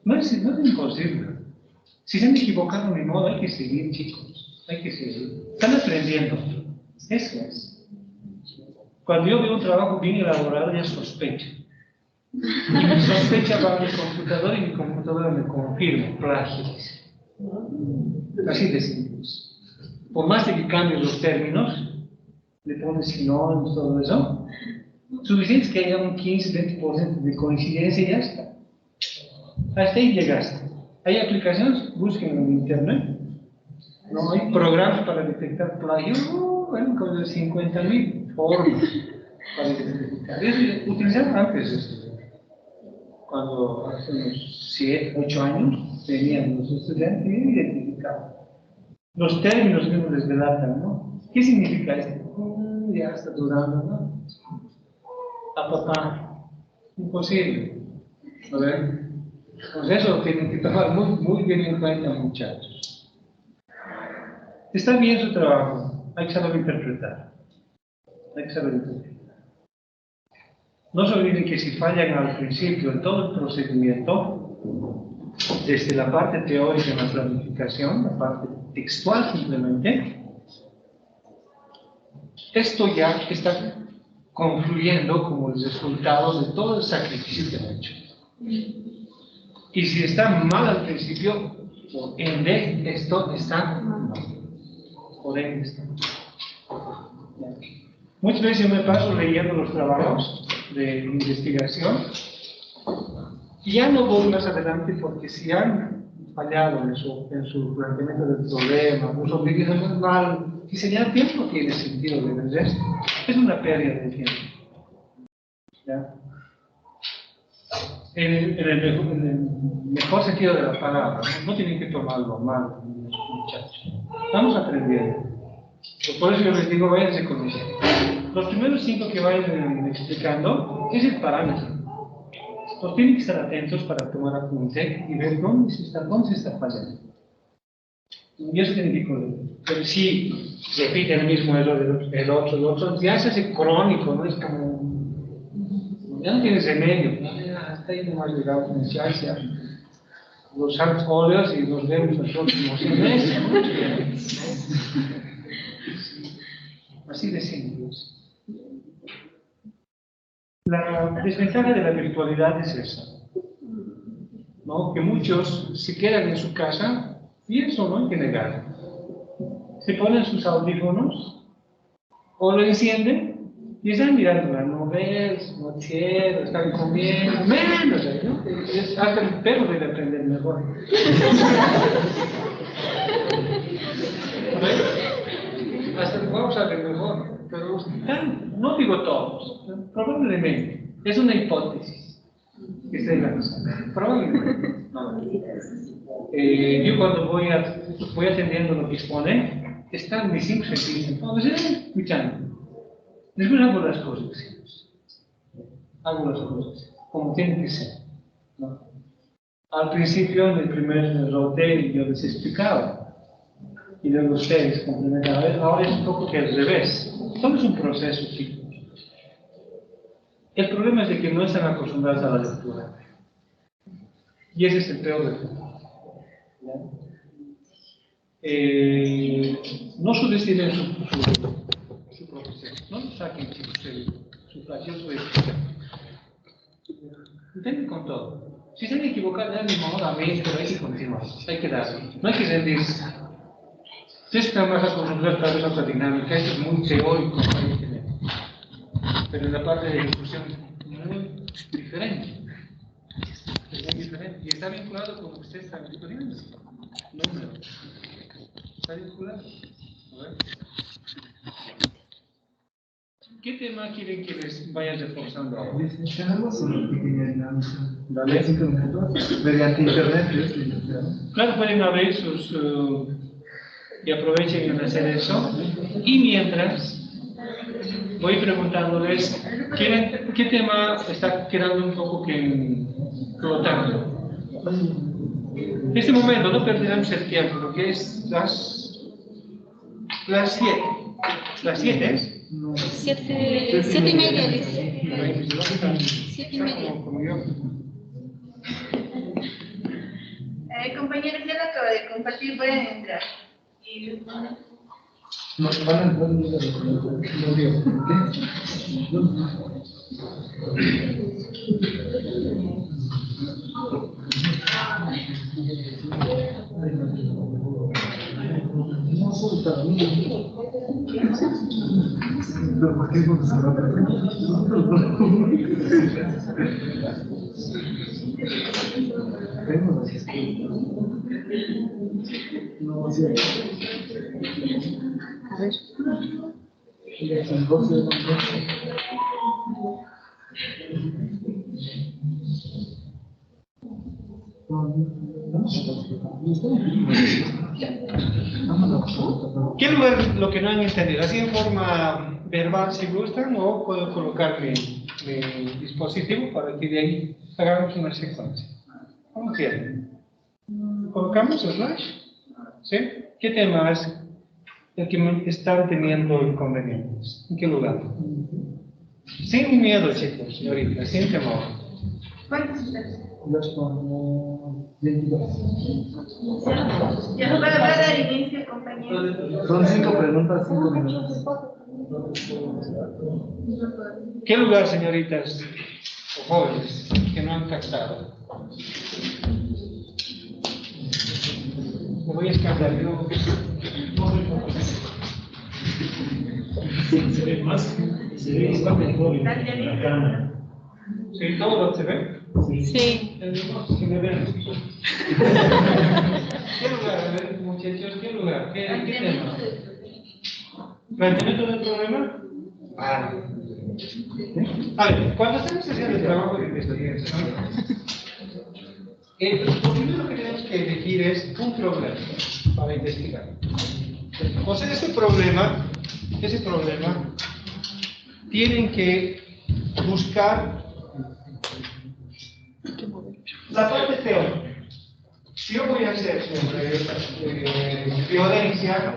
No es imposible. Si se han equivocado, ni modo, hay que seguir, chicos. Hay que seguir. Están aprendiendo. Eso es. Cuando yo veo un trabajo bien elaborado, ya sospecho. Y mi sospecha va a mi computadora y mi computadora me confirma, plagio. Así de simple. Por más de que cambien los términos, le pones sinónimos, todo eso, suficiente es que haya un 15-20% de coincidencia y ya está. Hasta ahí llegaste. Hay aplicaciones, busquen en internet, ¿no? Hay programas para detectar plagio, bueno, como de 50.000 formas para detectar. Eso utilizaron antes esto. Cuando hace unos 7, 8 años tenían los estudiantes y identificaban. Los términos que nos delatan, ¿no? ¿Qué significa esto? Ya está durando, ¿no? Papá, imposible. ¿No ven? Pues eso tienen que tomar muy bien en cuenta, muchachos. Está bien su trabajo, hay que saber interpretar. Hay que saber entender. No se olviden que si fallan al principio en todo el procedimiento, desde la parte teórica en la planificación, la parte textual simplemente, esto ya está confluyendo como el resultado de todo el sacrificio que han hecho. Y si está mal al principio, por ende, esto está mal. Por ende está mal. Muchas veces yo me paso leyendo los trabajos de investigación y ya no voy más adelante porque si han fallado en su planteamiento del problema, los objetivos mal, diseñar tiempo tiene sentido, de verdad. Es una pérdida de tiempo. ¿Ya? En el mejor sentido de la palabra, no tienen que tomarlo mal, muchachos. Estamos aprendiendo. Por eso yo les digo, váyanse con eso. Los primeros 5 que vayan explicando es el parámetro. Pues tienen que estar atentos para tomar apunte y ver dónde se está fallando. Y eso tiene que correr. Pero si repite el mismo error, el otro, ya se hace crónico, ¿no? Es como, ya no tienes remedio. Hasta ahí no has llegado a iniciarse los santos óleos y nos vemos los próximos meses. Así de simple. La desventaja de la virtualidad es esa, ¿no? Que muchos se quedan en su casa y eso no hay que negar. Se ponen sus audífonos o lo encienden y están mirando las novelas, noticieros, están comiendo, menos, ¿no? Hasta el perro debe aprender mejor. Hasta el huevo sabe mejor, pero no digo todos, probablemente. Es una hipótesis que estoy lanzando. Probablemente. No. Yo cuando voy atendiendo lo que expone, están mis 5 sentidos, todos escuchando. Después hago las cosas. Hago las cosas como tienen que ser, ¿no? Al principio, en el primer rote, yo les explicaba. Y luego ustedes complementaban. Ahora es un poco que al revés. Todo es un proceso, chicos. El problema es de que no están acostumbrados a la lectura. Y ese es el peor de todo. No subestimen su profesión. No saquen, chicos, su pasión, su expresión. Intenten con todo. Si se han equivocado, ya mismo ahora, pero hay que continuar. Hay que darlo. No hay que rendirse. Ustedes están más acostumbrados a otra dinámica, esto es muy teórico, pero en la parte de ejecución es muy diferente. Es muy diferente y está vinculado con lo que ustedes están estudiando. Número. Está vinculado. ¿Qué tema quieren que les vaya reforzando ahora? Tenemos una pequeña dinámica. Dale. 5 minutos. Mediante internet. Claro, pueden abrir sus... y aprovechen en hacer eso. Y mientras, voy preguntándoles qué tema está quedando un poco flotando. En este momento no perderemos el tiempo, porque es las 7. ¿Las 7? 7:30, dice. 7:30. Como yo. Compañeros, ya lo acabo de compartir, pueden entrar. Nos van a entrar en la documentación. Pero ¿por qué no se va no, sí. A ver. ¿Qué lugar lo que no han entendido? Así en forma verbal si gustan, o puedo colocar mi dispositivo para que de ahí hagamos una secuencia. ¿Cómo quieren? ¿Colocamos el flash? ¿Sí? ¿Qué tema es? el que están teniendo inconvenientes. ¿En qué lugar? Sin miedo, chicos, señorita, sin temor. ¿Cuántos ustedes? Los con 22. Ya, para dar inicio, compañero. Son 5 preguntas, 5 minutos. ¿Qué lugar, señoritas o jóvenes que no han captado? Me voy a escapar yo. Se ve más, se ve bastante joven en la cámara. ¿Sí? ¿Todo lo se ve? Sí. Si me ven. ¿Qué lugar, a ver, muchachos? ¿Qué lugar? ¿Qué tema? ¿Planteamiento del problema? Vale. A ver, cuando estamos haciendo el trabajo de investigación, lo primero que tenemos que elegir es un problema para investigar. Entonces, ese problema, tienen que buscar la parte teórica. Si yo voy a hacer sobre violencia,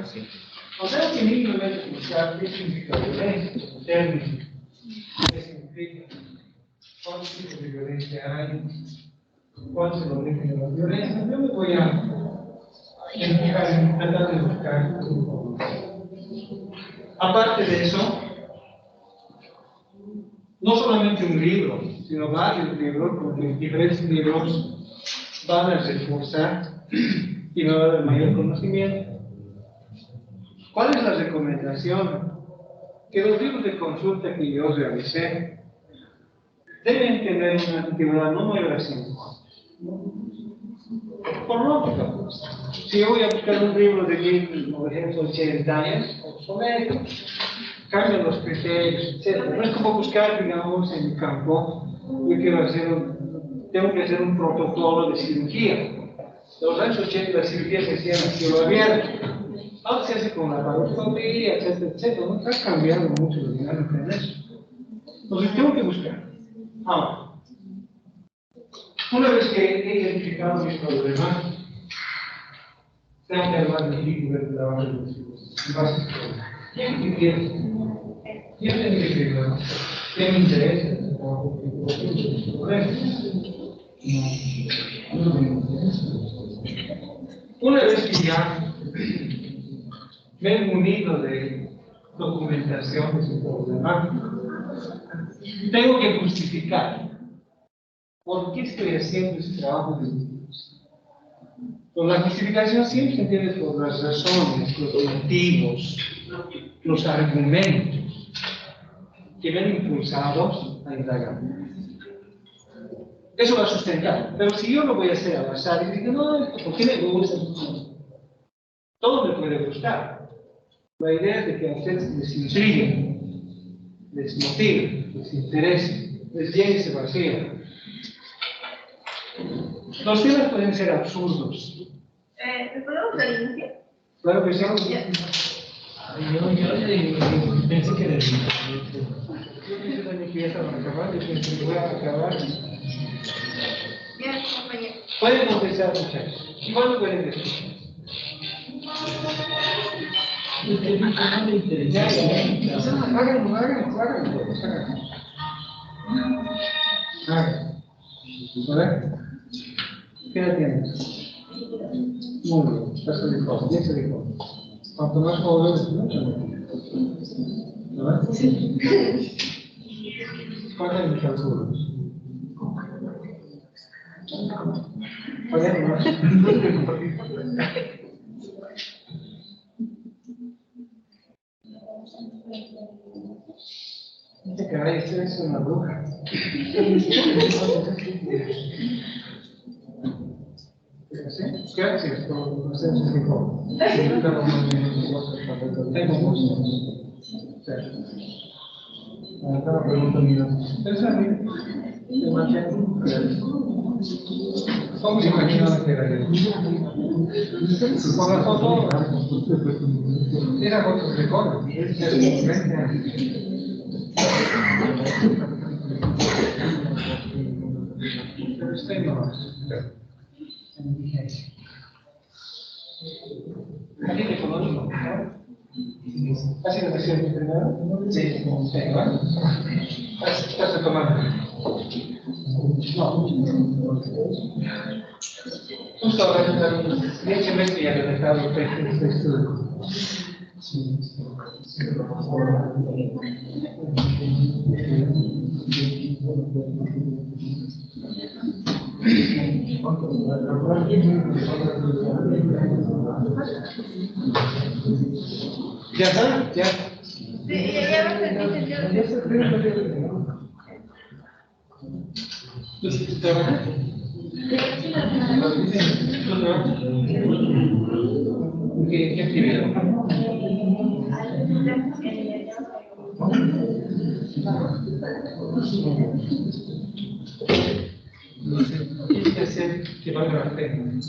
no tengo que mínimamente buscar qué significa violencia, como término, qué significa, cuántos tipos de violencia hay, cuál es el origen de la violencia. Yo me voy a enfocar en tratar de buscar información. Aparte de eso, no solamente un libro, sino varios libros, porque diferentes libros van a reforzar y me van a dar mayor conocimiento. ¿Cuál es la recomendación? Que los libros de consulta que yo realicé deben tener una antigüedad no mayor a 5 años. Por lógica, pues. Si yo voy a buscar un libro de 1980 años, obsoleto, cambian los criterios, etc. No es como buscar, digamos, en el campo, yo tengo que hacer un protocolo de cirugía. En los años 80 la cirugía se hacía en cielo abierto. Ahora se hace con la paroscopía, etcétera, etcétera. No está cambiando mucho la dinámica en eso. Entonces tengo que buscar. Ahora, una vez que he identificado mis problemas, tengo que armar mi equipo de trabajo de investigación. ¿Quién quiere? ¿Quién tiene que problema? ¿Qué me interesa en el trabajo de investigación? No me interesa. Una vez que ya me he munido de documentación de su problema, tengo que justificar por qué estoy haciendo ese trabajo de investigación. Pues la justificación siempre se entiende por las razones, los motivos, los argumentos que ven impulsados a indagar. Eso va a sustentar. Pero si yo lo voy a hacer al azar y digo, no, ¿por qué me gusta? Todo me puede gustar. La idea es de que a ustedes les intrigue, les motive, les interese, les llene ese vacío. Los temas pueden ser absurdos. ¿Me podemos dar inicio? Claro que sí. Yo pensé que era Yo pensé también que ya estaban acabando, yo pensé que voy a acabar. Ya, compañero. Pueden empezar, muchachos. ¿Cuándo pueden escuchar? no me interesa. Háganlo. A ver. ¿Qué edad tienes? Muy bien, ya se dijo, ya se dijo. Cuanto más joven, mucho mejor. ¿No ves? Sí. ¿Cuál es mi calculo? ¿Cuál es más? Este caray, usted es una bruja. Gracias por hacer su hijo. Tengo muchos. Cada pregunta mía. ¿Se mantiene? ¿Cómo se imagina que era yo? Con la foto, era fotos de cola. Pero estoy más. ¿Alguien te conoce? ¿Ha sido reciente primero? Sí. Bueno. Estás retomando. No. Justo ahora, el siguiente mes ya he dejado este estudio. ¿Ya está? ¿Ya? Sí, ya va a ser ¿Tú trabajas? ¿Qué actividad? Tienes que hacer que valga la pena.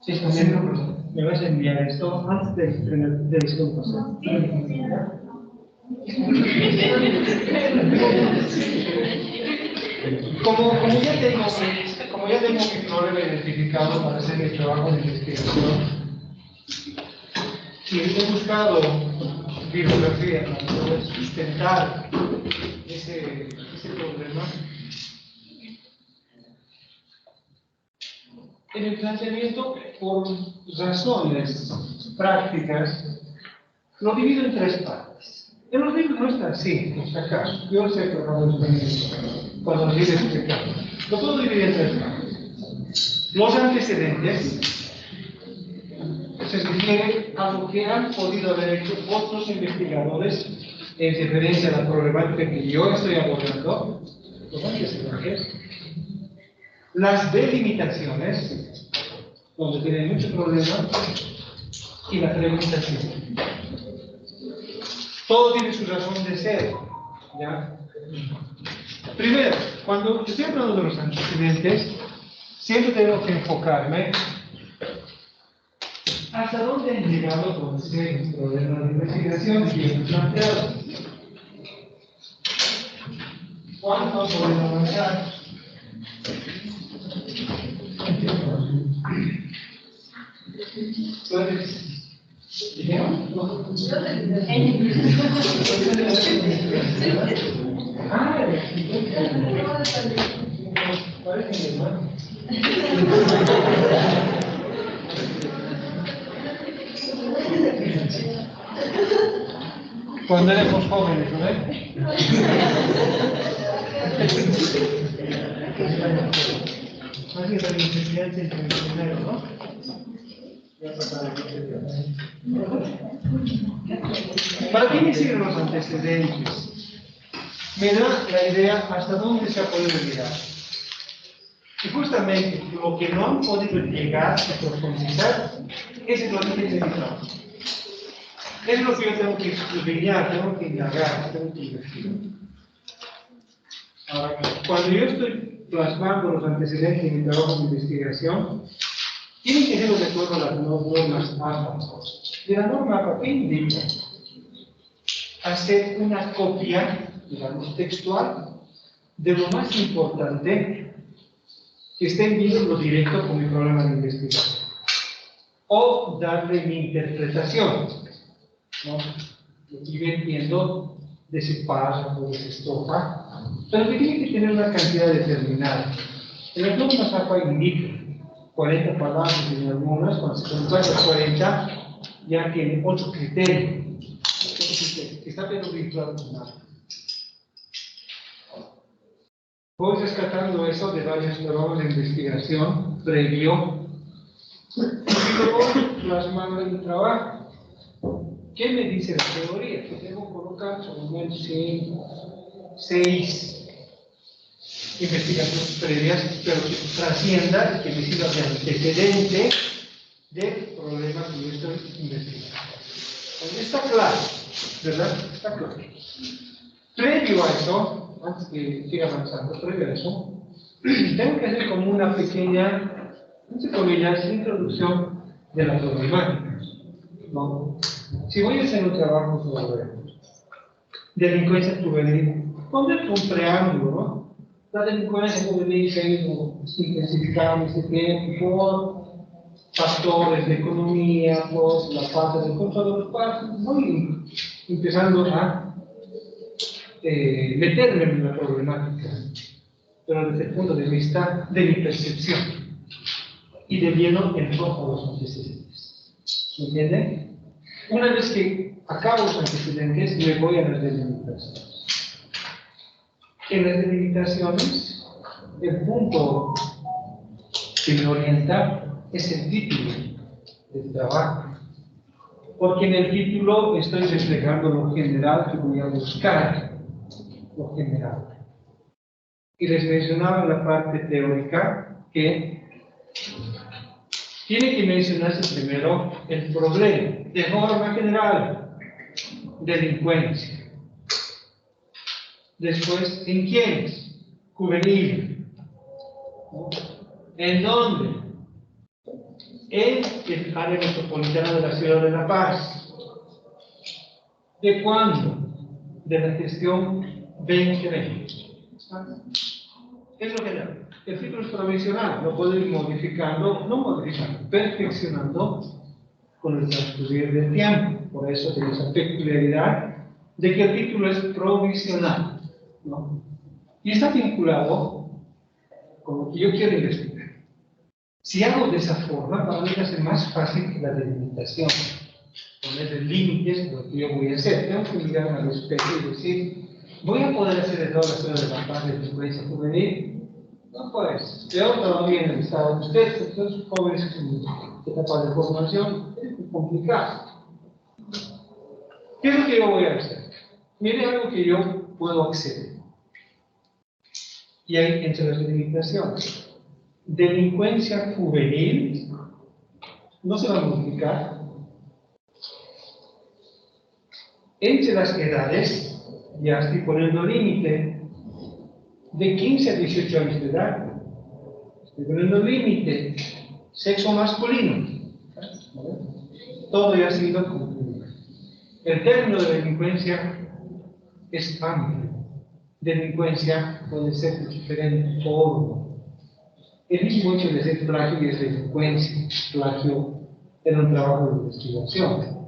Sí, también me vas a enviar esto antes de disculpas. Como ya tengo mi problema identificado para hacer mi trabajo de investigación, y he buscado bibliografía para poder sustentar ese problema, en el planteamiento, por razones prácticas, lo divido en tres partes. En los libros no está así, por si acaso. Yo sé que no es cuando los libros explicar. Lo puedo dividir en tres partes. Los antecedentes se refiere a lo que han podido haber hecho otros investigadores en referencia a la problemática que yo estoy abordando. Los antecedentes. Las delimitaciones, donde tienen mucho problema, y la prelimitación. Todo tiene su razón de ser, ¿ya? Primero, cuando estoy hablando de los antecedentes, siempre tengo que enfocarme hasta dónde han llegado con ese problema de investigación que hemos planteado. ¿Cuánto pueden avanzar? Entonces, ¿dijeron? Parece mi hermano. Cuando éramos jóvenes, ¿no? Más que la inteligencia internacional, ¿no? ¿Para qué me sirven los antecedentes? Me da la idea hasta dónde se ha podido llegar. Y justamente lo que no han podido llegar a profundizar es el origen de mi trabajo. Es lo que yo tengo que estudiar, tengo que indagar, tengo que investigar. Ahora, cuando yo estoy plasmando los antecedentes de mi trabajo de investigación, tienen que ser de acuerdo a las normas APA. De la norma APA, ¿qué indica? Hacer una copia, digamos, textual, de lo más importante que esté en vínculo directo con mi programa de investigación. O darle mi interpretación, ¿no? Lo que yo entiendo de ese párrafo, de esa estrofa, pero que tiene que tener una cantidad determinada. En las normas APA indica 40 palabras en algunas, cuando se compara 40, ya tiene otro criterio, que está pero vinculado con nada. Voy rescatando eso de varios trabajos de investigación previo y luego plasmando en el trabajo. ¿Qué me dice la teoría? Que debo colocar solamente 6 investigaciones previas, pero que trascienda y que me sirva de antecedente del problema que yo estoy investigando. Está claro, ¿verdad? Está claro. Previo a eso, antes que siga avanzando, previo a eso, tengo que hacer como una pequeña, entre comillas, introducción de la problemática, ¿no? Si voy a hacer un trabajo sobre delincuencia juvenil, pondré un preámbulo, ¿no? La delincuencia juvenil se ha ido intensificando este tiempo por factores de economía, por la falta de control de los padres. Voy empezando a meterme en la problemática, pero desde el punto de vista de mi percepción y de lleno en torno a los antecedentes. ¿Me entienden? Una vez que acabo los antecedentes, me voy a las delimitaciones. En las delimitaciones, el punto que me orienta es el título del trabajo. Porque en el título estoy desplegando lo general que voy a buscar, lo general. Y les mencionaba en la parte teórica que tiene que mencionarse primero el problema, de forma general, delincuencia. Después, ¿en quiénes? Juvenil. ¿No? ¿En dónde? En el área metropolitana de la ciudad de La Paz. ¿De cuándo? De la gestión 2020. Es lo general. El título es provisional, lo puedo ir modificando, no modificando, perfeccionando con el transcurrir del tiempo. Por eso tiene esa peculiaridad de que el título es provisional, ¿no? Y está vinculado con lo que yo quiero investigar. Si hago de esa forma, para mí hace más fácil la delimitación, poner límites de lo que yo voy a hacer. Tengo que mirarme al espejo y decir, ¿voy a poder hacer de toda la ciudad de La Paz de delincuencia juvenil? No, pues, peor todavía en el estado de ustedes, estos jóvenes en etapa de formación, es muy complicado. ¿Qué es lo que yo voy a hacer? Mire algo que yo puedo acceder. Y hay entre las delimitaciones. Delincuencia juvenil no se va a multiplicar. Entre las edades, ya estoy poniendo límite, de 15 a 18 años de edad. Estoy poniendo límite, sexo masculino. ¿Vale? Todo ya ha sido cumplido. El término de delincuencia es amplio. Delincuencia puede ser de diferente forma. El mismo hecho de ser plagio es delincuencia. Plagio en un trabajo de investigación.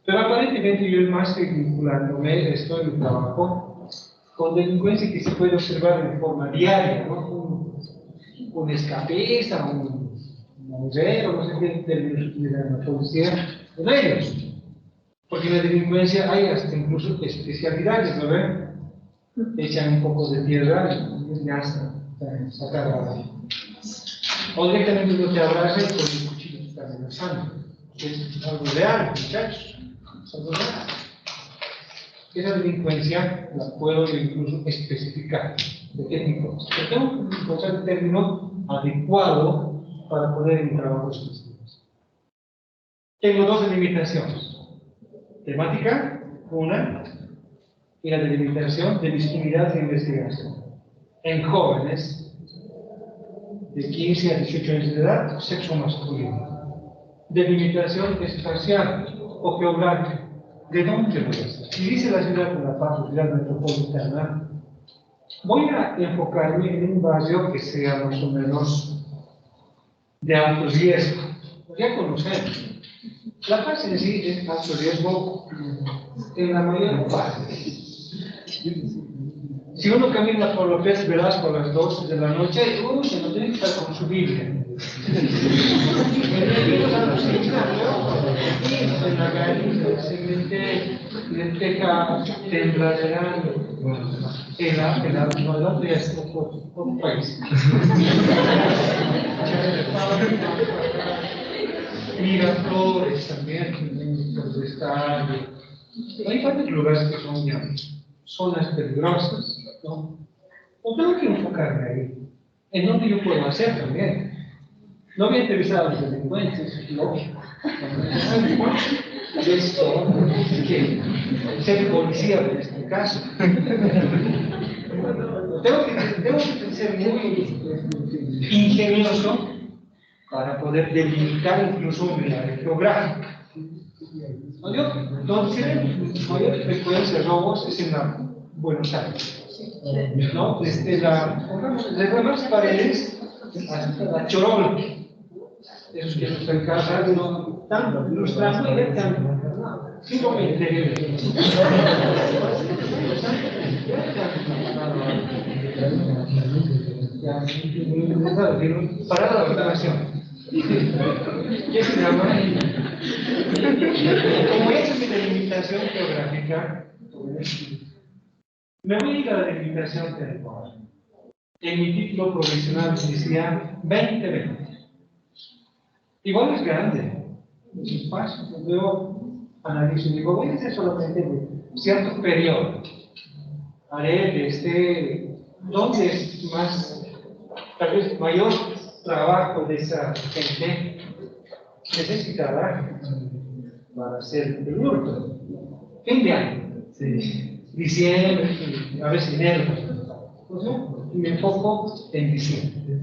Pero aparentemente yo más que vinculándome estoy en mi trabajo con delincuencia que se puede observar de forma diaria, ¿no? Un escapista, un monjero, no sé qué, de la policía, con ellos. Porque en la delincuencia hay hasta incluso especialidades, ¿no ven? Echan un poco de tierra y ya está, sacar la. O directamente no te abraza y con el cuchillo te está amenazando. Es algo real, muchachos. Es algo real. Esa delincuencia la puedo incluso especificar. ¿De qué tipo? Pero tengo que encontrar el término adecuado para poder en trabajos específicos. Tengo dos delimitaciones. Temática, una, y la delimitación de discriminación de investigación. En jóvenes de 15 a 18 años de edad, sexo masculino. Delimitación espacial o geográfica. ¿De dónde voy a hacer? Si dice la ciudad de La Paz, ciudad metropolitana, voy a enfocarme en un barrio que sea más o menos de alto riesgo. Ya conocemos. La Paz en sí es alto riesgo en la mayoría de los barrios. Si uno camina por López Velasco a las 12 de la noche, se no tiene que estar con su Biblia. En la garita, el cementerio, lenteja tembladerando, el otro ya es otro país. Miraflores también, por estar. Hay varios lugares que son ya zonas peligrosas, ¿no? O tengo que enfocarme ahí, en donde yo puedo hacer también. No voy a entrevistar a los delincuentes, es lógico. Esto, que ser policía en este caso. Tengo que ser muy ingenioso para poder delimitar incluso mi área geográfica. Donde tienen mayor frecuencia de robos es en Buenos Aires. ¿no? Desde las paredes hasta la chorol. Esos que no están en casa no están ilustrando directamente. Simplemente. Para la observación. ¿Qué se llama? Como esa es mi delimitación geográfica, me voy a ir a la delimitación temporal. En mi título provisional decía 2020. Igual es grande. Es fácil. Luego analizo y digo, voy a hacer solamente de cierto periodo. Haré donde es más, tal vez mayor trabajo de esa gente necesitará para hacer el hurto. Fin de año. Sí. Diciembre, a veces enero. Y me enfoco en diciembre.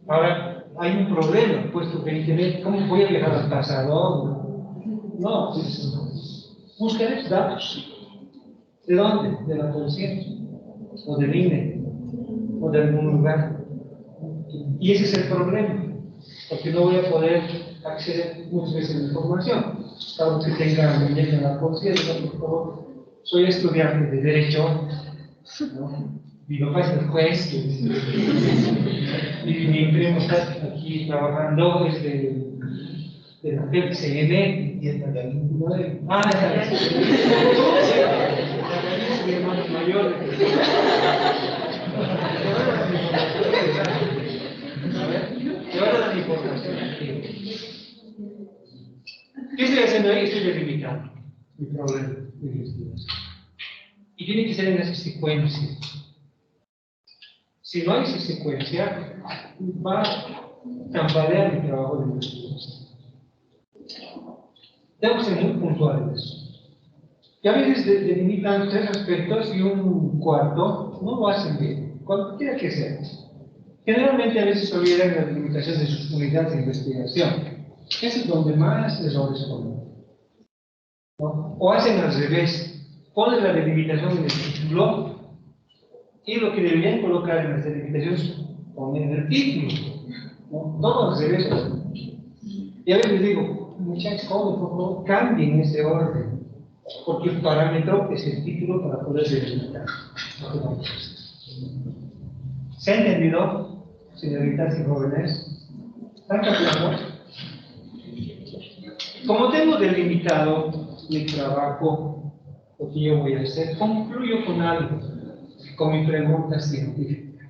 Ahora, hay un problema, puesto que en Internet, ¿cómo voy a viajar al pasado? No, buscaré datos. ¿De dónde? De la conciencia, o del INE, o de algún lugar. Y ese es el problema, porque no voy a poder acceder muchas veces a la información. Algo que tenga en la conciencia, por favor. Soy estudiante de Derecho, ¿no? Mi papá es el juez, y mi primo está aquí trabajando desde la PCN, y está de mi hermano mayor. Y ahora la información. ¿Qué estoy haciendo ahí? Estoy delimitando mi problema de investigación. Y tiene que ser en esa secuencia. Si no hay esa secuencia, va a tambalear mi trabajo de investigación. Tengo que ser muy puntual en eso. Y a veces delimitan 3 aspectos y un cuarto, no lo hacen bien, cualquiera que sea. Generalmente a veces olvidan la delimitación de sus unidades de investigación. Ese es donde más errores cometen. ¿No? O hacen al revés, ponen la delimitación en el título y lo que deberían colocar en las delimitaciones ponen el título. ¿No? Todo al revés. Y a veces digo, muchachos, por favor, cambien ese orden, porque el parámetro es el título para poder delimitar. ¿Se ha entendido, señoritas y jóvenes? ¿Están captando? Como tengo delimitado mi trabajo, lo que yo voy a hacer, concluyo con algo, con mi pregunta científica.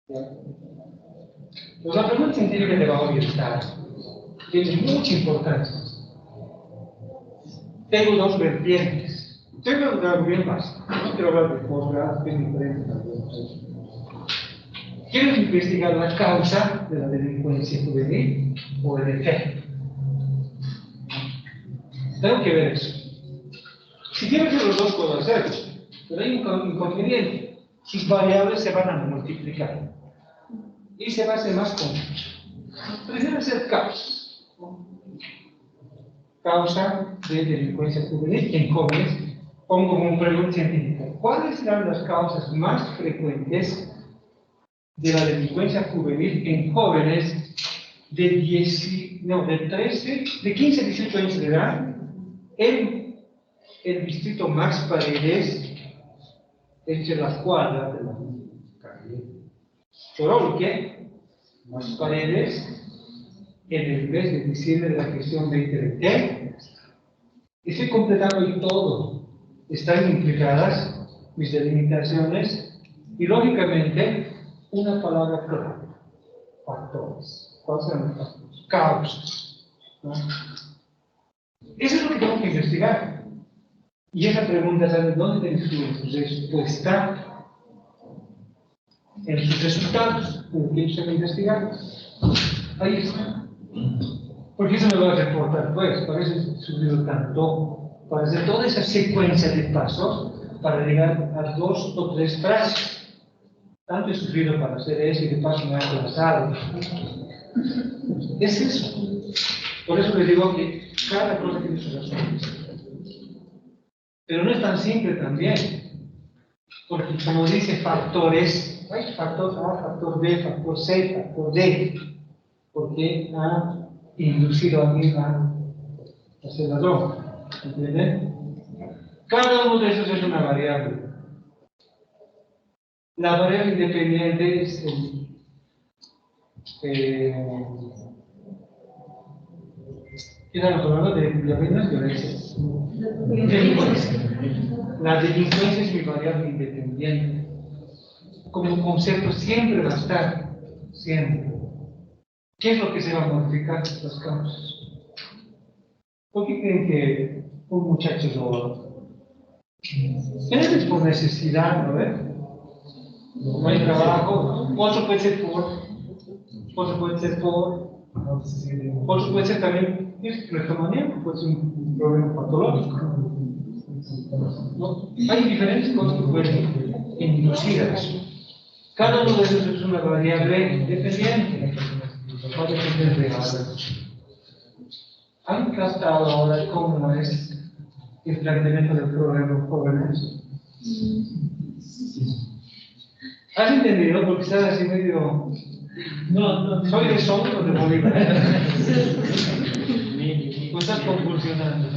Pues la pregunta científica te va a orientar, tiene mucha importancia. Tengo 2 vertientes. Tengo algo bien básico. No quiero hablar de posgrado, que es diferente también. Quiero investigar la causa de la delincuencia juvenil o el efecto. Tengo que ver eso. Si quiero hacer los 2, puedo hacerlo. Pero hay un inconveniente. Sus variables se van a multiplicar. Y se va a hacer más confuso. Prefiero hacer causas. Causa de delincuencia juvenil en jóvenes. Pongo como un pregunta científica. ¿Cuáles serán las causas más frecuentes de la delincuencia juvenil en jóvenes de 15 a 18 años de edad en el distrito Max Paredes, entre las cuadras de la calle Chorolque, Max Paredes, en el mes de diciembre de la gestión 2020? Estoy completando ahí todo. Están implicadas mis delimitaciones y, lógicamente, una palabra clave: factores. ¿Cuáles son los factores? Causas. ¿No? Eso es lo que tengo que investigar. Y esa pregunta, ¿sabes dónde tiene su respuesta? En sus resultados, en lo que ellos han investigado. Ahí está. Porque eso me va a reportar, pues, para eso he subido tanto, para hacer toda esa secuencia de pasos, para llegar a 2 o 3 frases. Tanto he sufrido para hacer eso y de paso me he atrasado. Es eso. Por eso les digo que cada cosa tiene sus razones. Pero no es tan simple también, porque como dice factores, hay factor A, factor B, factor C, factor D, porque ha inducido a mí a hacer la droga, ¿entienden? Cada uno de esos es una variable. La variable independiente es estamos hablando de violencias. La delincuencia es mi variable independiente. Como concepto siempre va a estar, siempre. ¿Qué es lo que se va a modificar? Las causas. ¿Por qué creen que un muchacho lo es por necesidad, ¿no ves? No hay trabajo, otro puede ser otro puede ser también cleptomanía, puede ser un problema patológico. ¿No? Hay diferentes cosas que pueden inducir a eso. Cada uno de esos es una variable independiente. Va a depender de algo. ¿Han captado ahora cómo es el planteamiento del problema de los jóvenes? ¿Has entendido? Porque estás así medio... No, soy de Sombra o de Bolívar. ¿O estás convulsionando?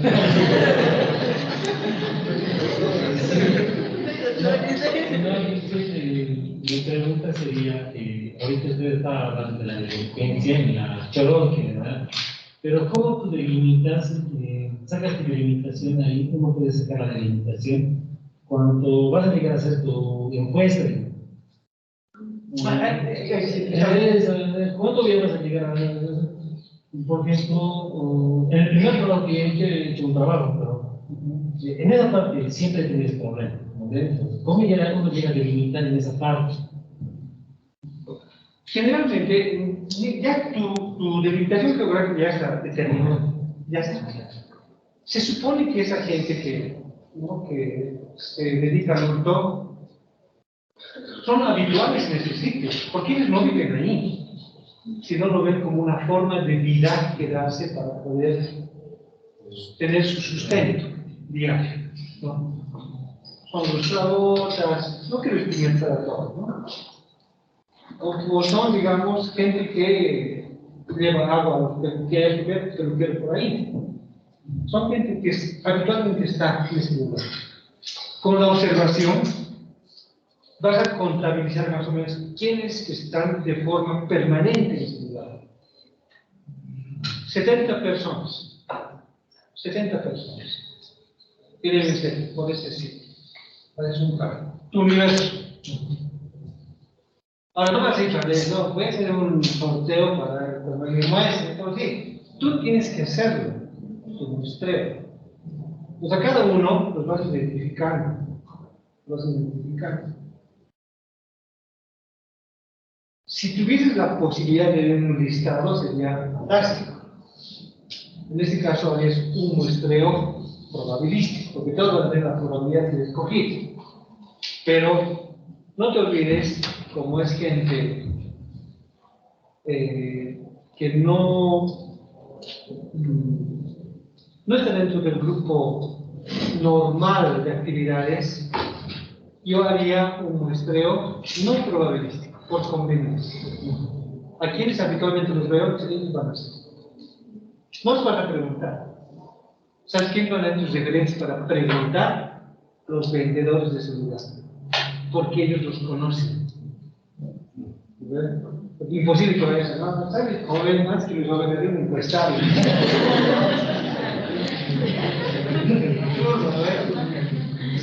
Mi pregunta sería, ahorita usted estaba hablando de la delincuencia en la Choronque, ¿verdad? Pero ¿cómo tú delimitas, sacas tu delimitación ahí, cómo puedes sacar la delimitación cuando vas a llegar a hacer tu encuesta? ¿Cuánto bien vas a llegar a ver? Por ejemplo, en el primer trabajo que he hecho un trabajo, pero en esa parte siempre tienes problemas. ¿Cómo uno llega a delimitar en esa parte? Generalmente, ya tu delimitación geográfica ya está determinada, ya está. Se supone que esa gente que se dedica al hurto son habituales en ese sitio, porque ellos no viven ahí, sino lo ven como una forma de vida que darse para poder tener su sustento diario, ¿no? Son luchadoras, no quiero experimentar a todos, ¿no? O son, digamos, gente que lleva agua a los peluqueros por ahí. Son gente que habitualmente está en ese lugar. Con la observación, vas a contabilizar más o menos quiénes están de forma permanente en ese lugar. 70 personas. 70 personas. ¿Qué deben ser? Por ese sitio. Parece un carro. Tu universo. Ahora no vas a ir no, voy a hacer un sorteo para que me muestre. Entonces, sí, tú tienes que hacerlo, tu muestreo. O sea, cada uno los vas identificando. Si tuvieses la posibilidad de ver un listado, sería fantástico. En este caso, es un muestreo probabilístico, porque todos van a tener la probabilidad de escoger. Pero no te olvides, como es gente que no está dentro del grupo normal de actividades, yo haría un muestreo no probabilístico, por conveniencia. A quienes habitualmente los veo, ellos van a hacer. No os van a preguntar. ¿Sabes quién van a dar tus referencias para preguntar? Los vendedores de ese lugar. Porque ellos los conocen. Imposible que vayas a no, ¿sabes? Joven más que los jóvenes un encuestable.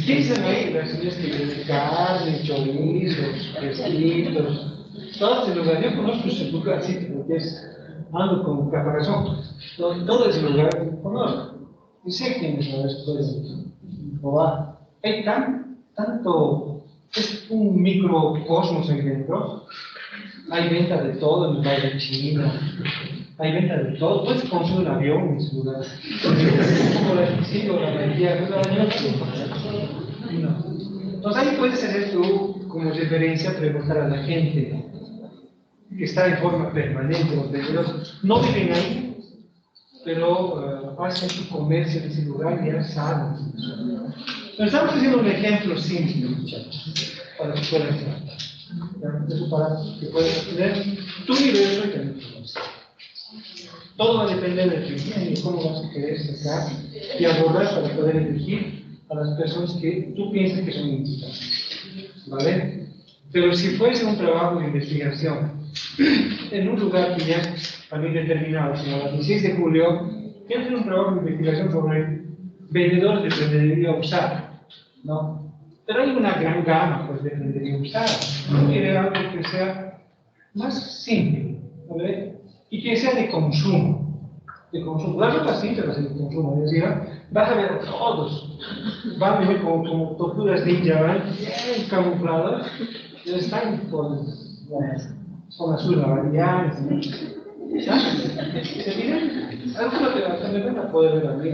¿Quién se ve? Las señoras que venden carne, chorizos, pesquitos, todo ese lugar. Yo conozco ese lugar, así porque ando con caparazón. Todo ese lugar lo conozco. Y sé quiénes a veces pueden robar. Hay tanto, es un microcosmos ahí dentro. Hay venta de todo en el barrio chino. Hay venta de todo. Puedes conseguir un avión en ese lugar. Como la mayoría de los años. Entonces ahí puedes hacer tú, como referencia, preguntar a la gente que está en forma permanente. Los vendedores no viven ahí, pero hace tu comercio en ese lugar, ya sabes. Pero estamos haciendo un ejemplo simple, muchachos, para que puedan tratar. Eso para que puedas tener tu universo y también tu universo. Todo va a depender de tu ingenio y cómo vas a querer sacar y abordar para poder elegir a las personas que tú piensas que son importantes. ¿Vale? Pero si fuese un trabajo de investigación en un lugar que ya es también determinado, como el 16 de julio, quiero hacer un trabajo de investigación sobre vendedores de prendería usada, ¿no? Pero hay una gran gama pues, de prendería usada. Yo quiero algo que sea más simple, ¿vale? Y que sea de consumo. De consumo. Las otras sí te vas a de consumo, es decir, vas a ver a todos. Van a venir como tortugas ninja, ¿vale? Bien camufladas. Ya están por zona sur, la variedad. ¿Se miran? Algunos te van a poder ver a mí.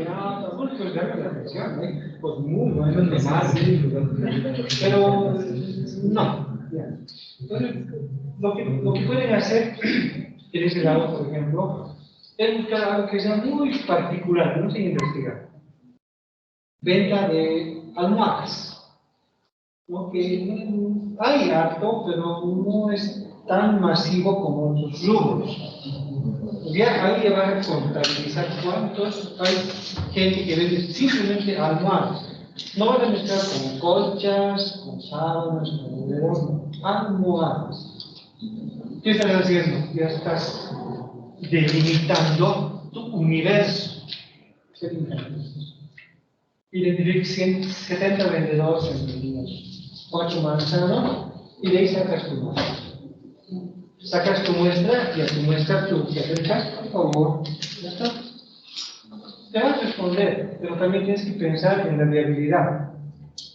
Algunos pueden dar la atención, ¿eh? Pues muy, no es normal. Pero no. Entonces, lo que pueden hacer en ese lado, por ejemplo, es buscar algo que sea muy particular, que no se investiga. Venta de almohadas. ¿No? Que hay harto, pero no es tan masivo como otros rubros. Ya ahí ya van a contabilizar cuántos hay gente que vende simplemente almohadas. No van a mezclar con colchas, con sábanas, con edredón, almohadas. ¿Qué estás haciendo? Ya estás delimitando tu universo. Identifica 70 vendedores en 8 manzanas y de ahí sacas tu muestra. Sacas tu muestra y a tu muestra tú te acercas, por favor, ya está. Te vas a responder, pero también tienes que pensar en la viabilidad.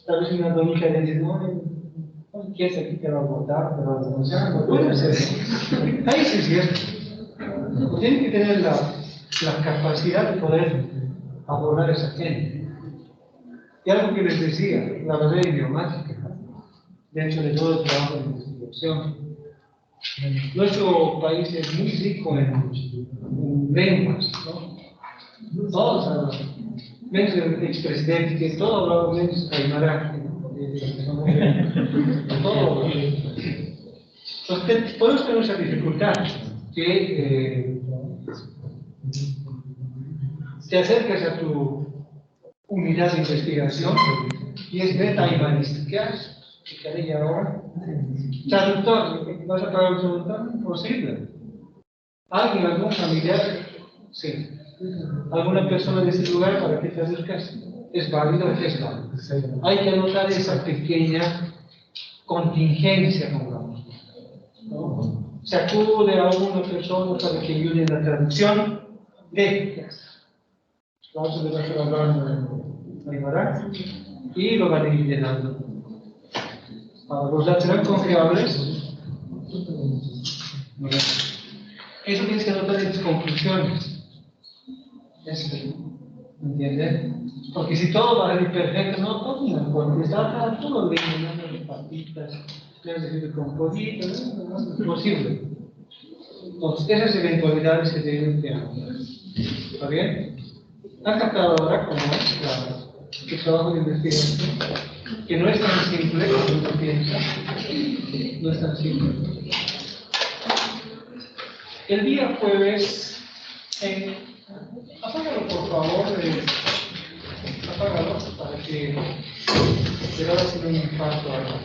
Tal vez una doñita le dice, no, ¿quieres aquí te va a votar? Pero no puede ser. Ahí sí es cierto. Tienes que tener la capacidad de poder abordar a esa gente. Y algo que les decía, la barrera idiomática, dentro de todo el trabajo de investigación. Nuestro país es muy rico en lenguas, ¿no? Todos hablan. Menos el expresidente, que todo hablaba menos aymara. Todo. Entonces, podemos tener esa dificultad que te acercas a tu unidad de investigación y es beta aymarista. ¿Qué haces? ¿Qué haría ahora? Traductor, ¿vas a pagar un traductor? Imposible. ¿Alguien, algún familiar? Sí. ¿Alguna persona de ese lugar para que te acercas? ¿Es válido? Es válido. Hay que anotar esa pequeña contingencia, pongamos. ¿No? Se acude a alguna persona para que ayude en la traducción de vamos a dejar hablando en Aymara y lo van a ir llenando. Los datos serán confiables. Eso tienes que anotar en tus conclusiones. ¿Entiendes? Porque si todo va a salir perfecto, no, todo no importa. Está todo rellenando de patitas, de compoditos, no es posible. Entonces, esas eventualidades se deben de anotar. ¿Está bien? ¿Han captado ahora cómo es el trabajo de investigación? Que no es tan simple como uno piensa. No es tan simple. El día jueves, apágalo por favor, apágalo para que te vaya haciendo un impacto ahora.